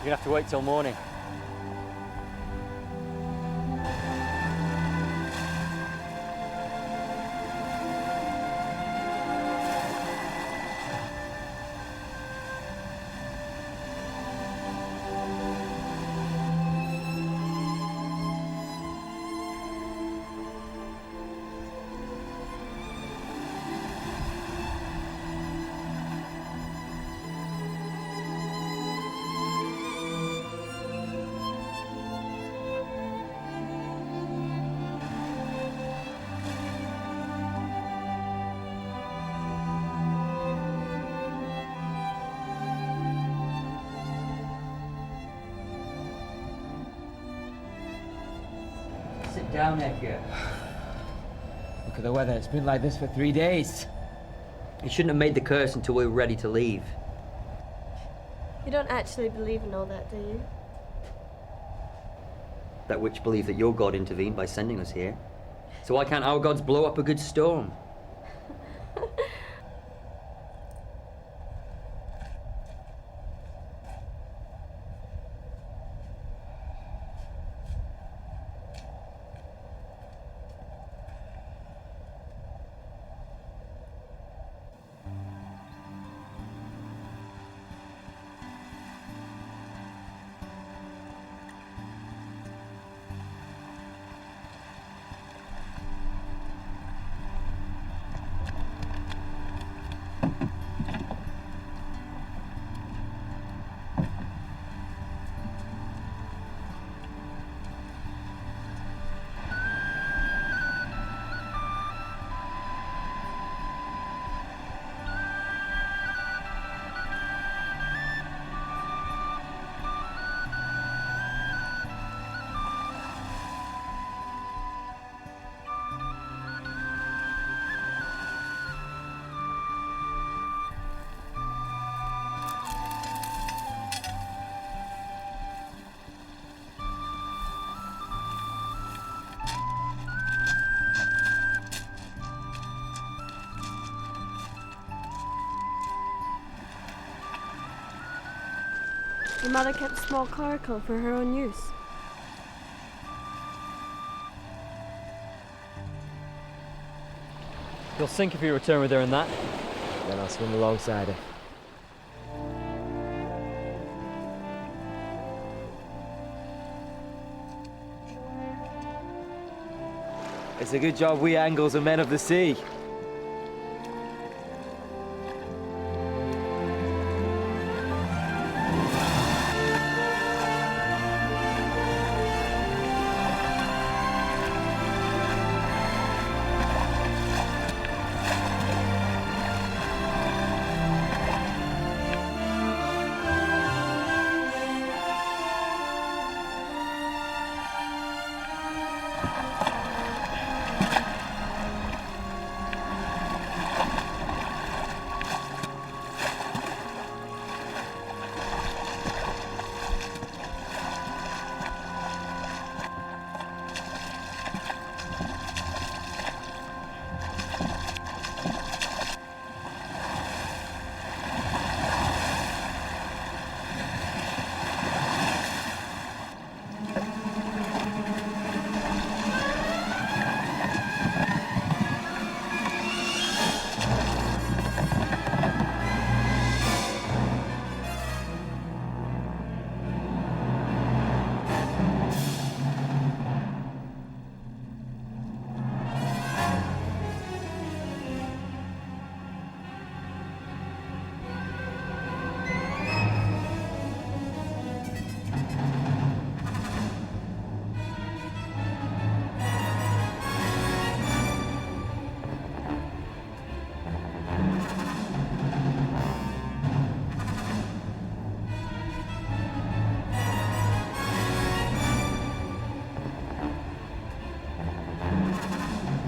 gonna have to wait till morning. down, Edgar. Look at the weather. It's been like this for 3 days. You shouldn't have made the curse until we were ready to leave. You don't actually believe in all that, do you? That witch believed that your god intervened by sending us here. So why can't our gods blow up a good storm? Your mother kept a small coracle for her own use. You'll sink if you return with her in that. Then I'll swim alongside her. It's a good job we Angles are men of the sea.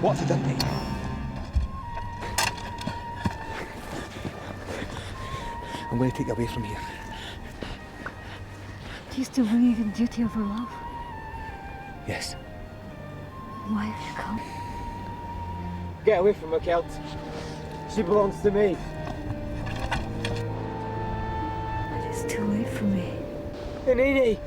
What's he done, mate? I'm going to take you away from here. Do you still believe in the duty of her love? Yes. Why have you come? Get away from her, Celt. She belongs to me. But it's too late for me. Anini!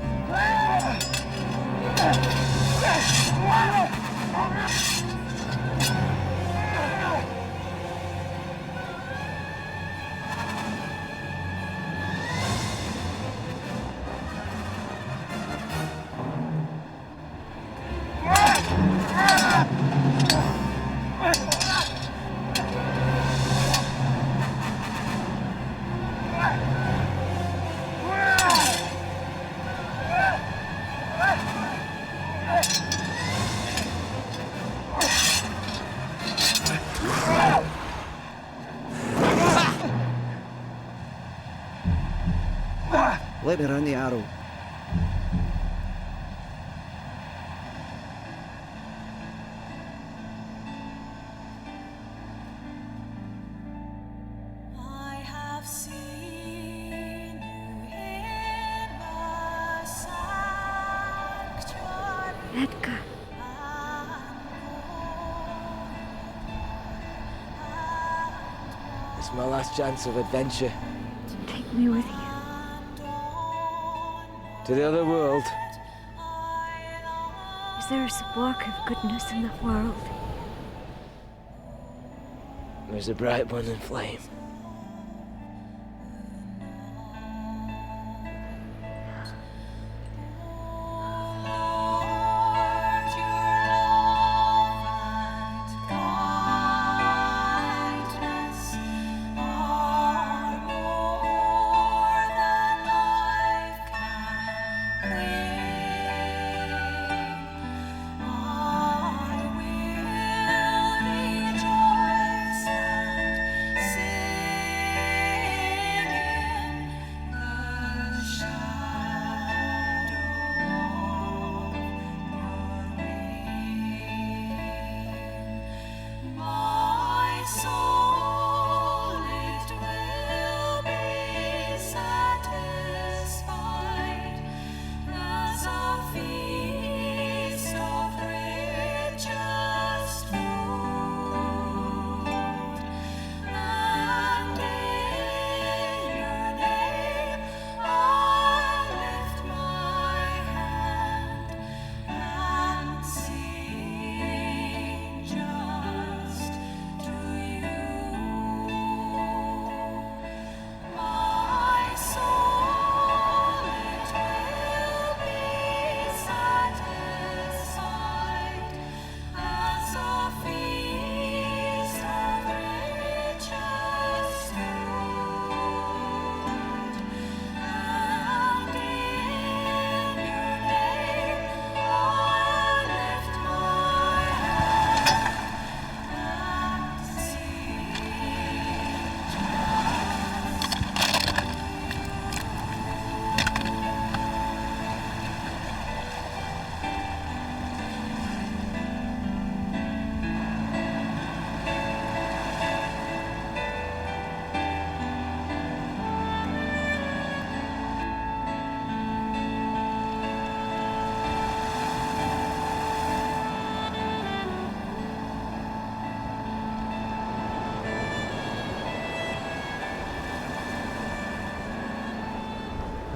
Let me run the arrow. Edgar. It's my last chance of adventure. Take me with you. To the other world. Is there a spark of goodness in that world? There's a bright burning flame.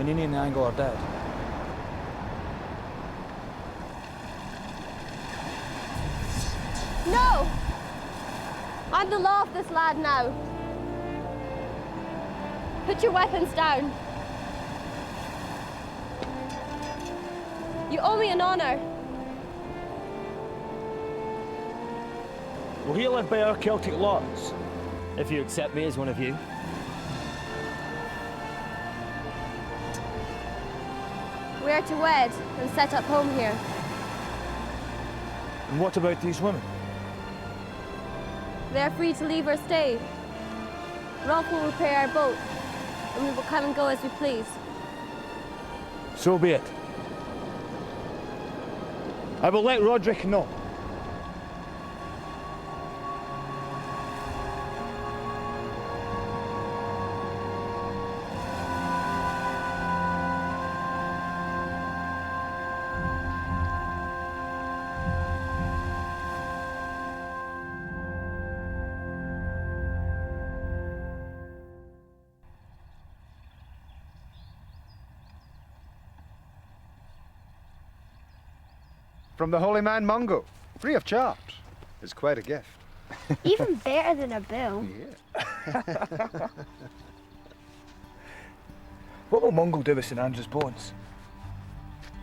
Nini and the Angle are dead. No! I'm the law of this land now. Put your weapons down. You owe me an honor. Will he live by our Celtic laws? If you accept me as one of you. We are to wed and set up home here. And what about these women? They are free to leave or stay. Rolf will repair our boat, and we will come and go as we please. So be it. I will let Roderick know. From the holy man Mungo, free of charge. It's quite a gift. Even better than a bill. Yeah. What will Mungo do with St Andrew's bones?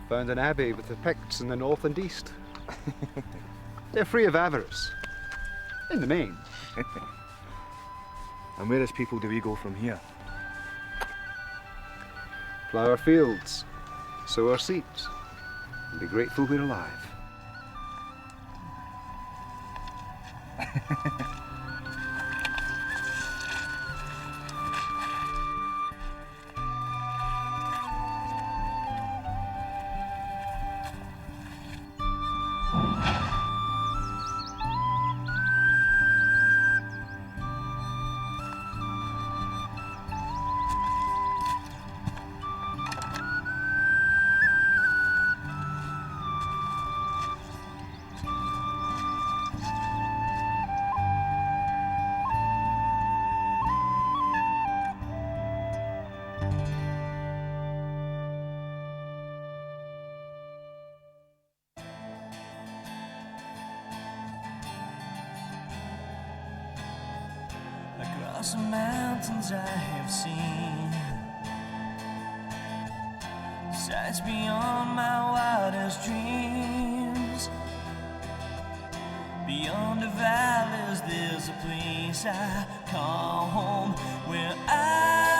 Found an abbey with the Picts in the north and east. They're free of avarice. In the main. And where as people do we go from here? Plough our fields, sow our seeds, and be grateful we're alive. Across the mountains I have seen sights beyond my wildest dreams. Beyond the valleys there's a place I call home, where I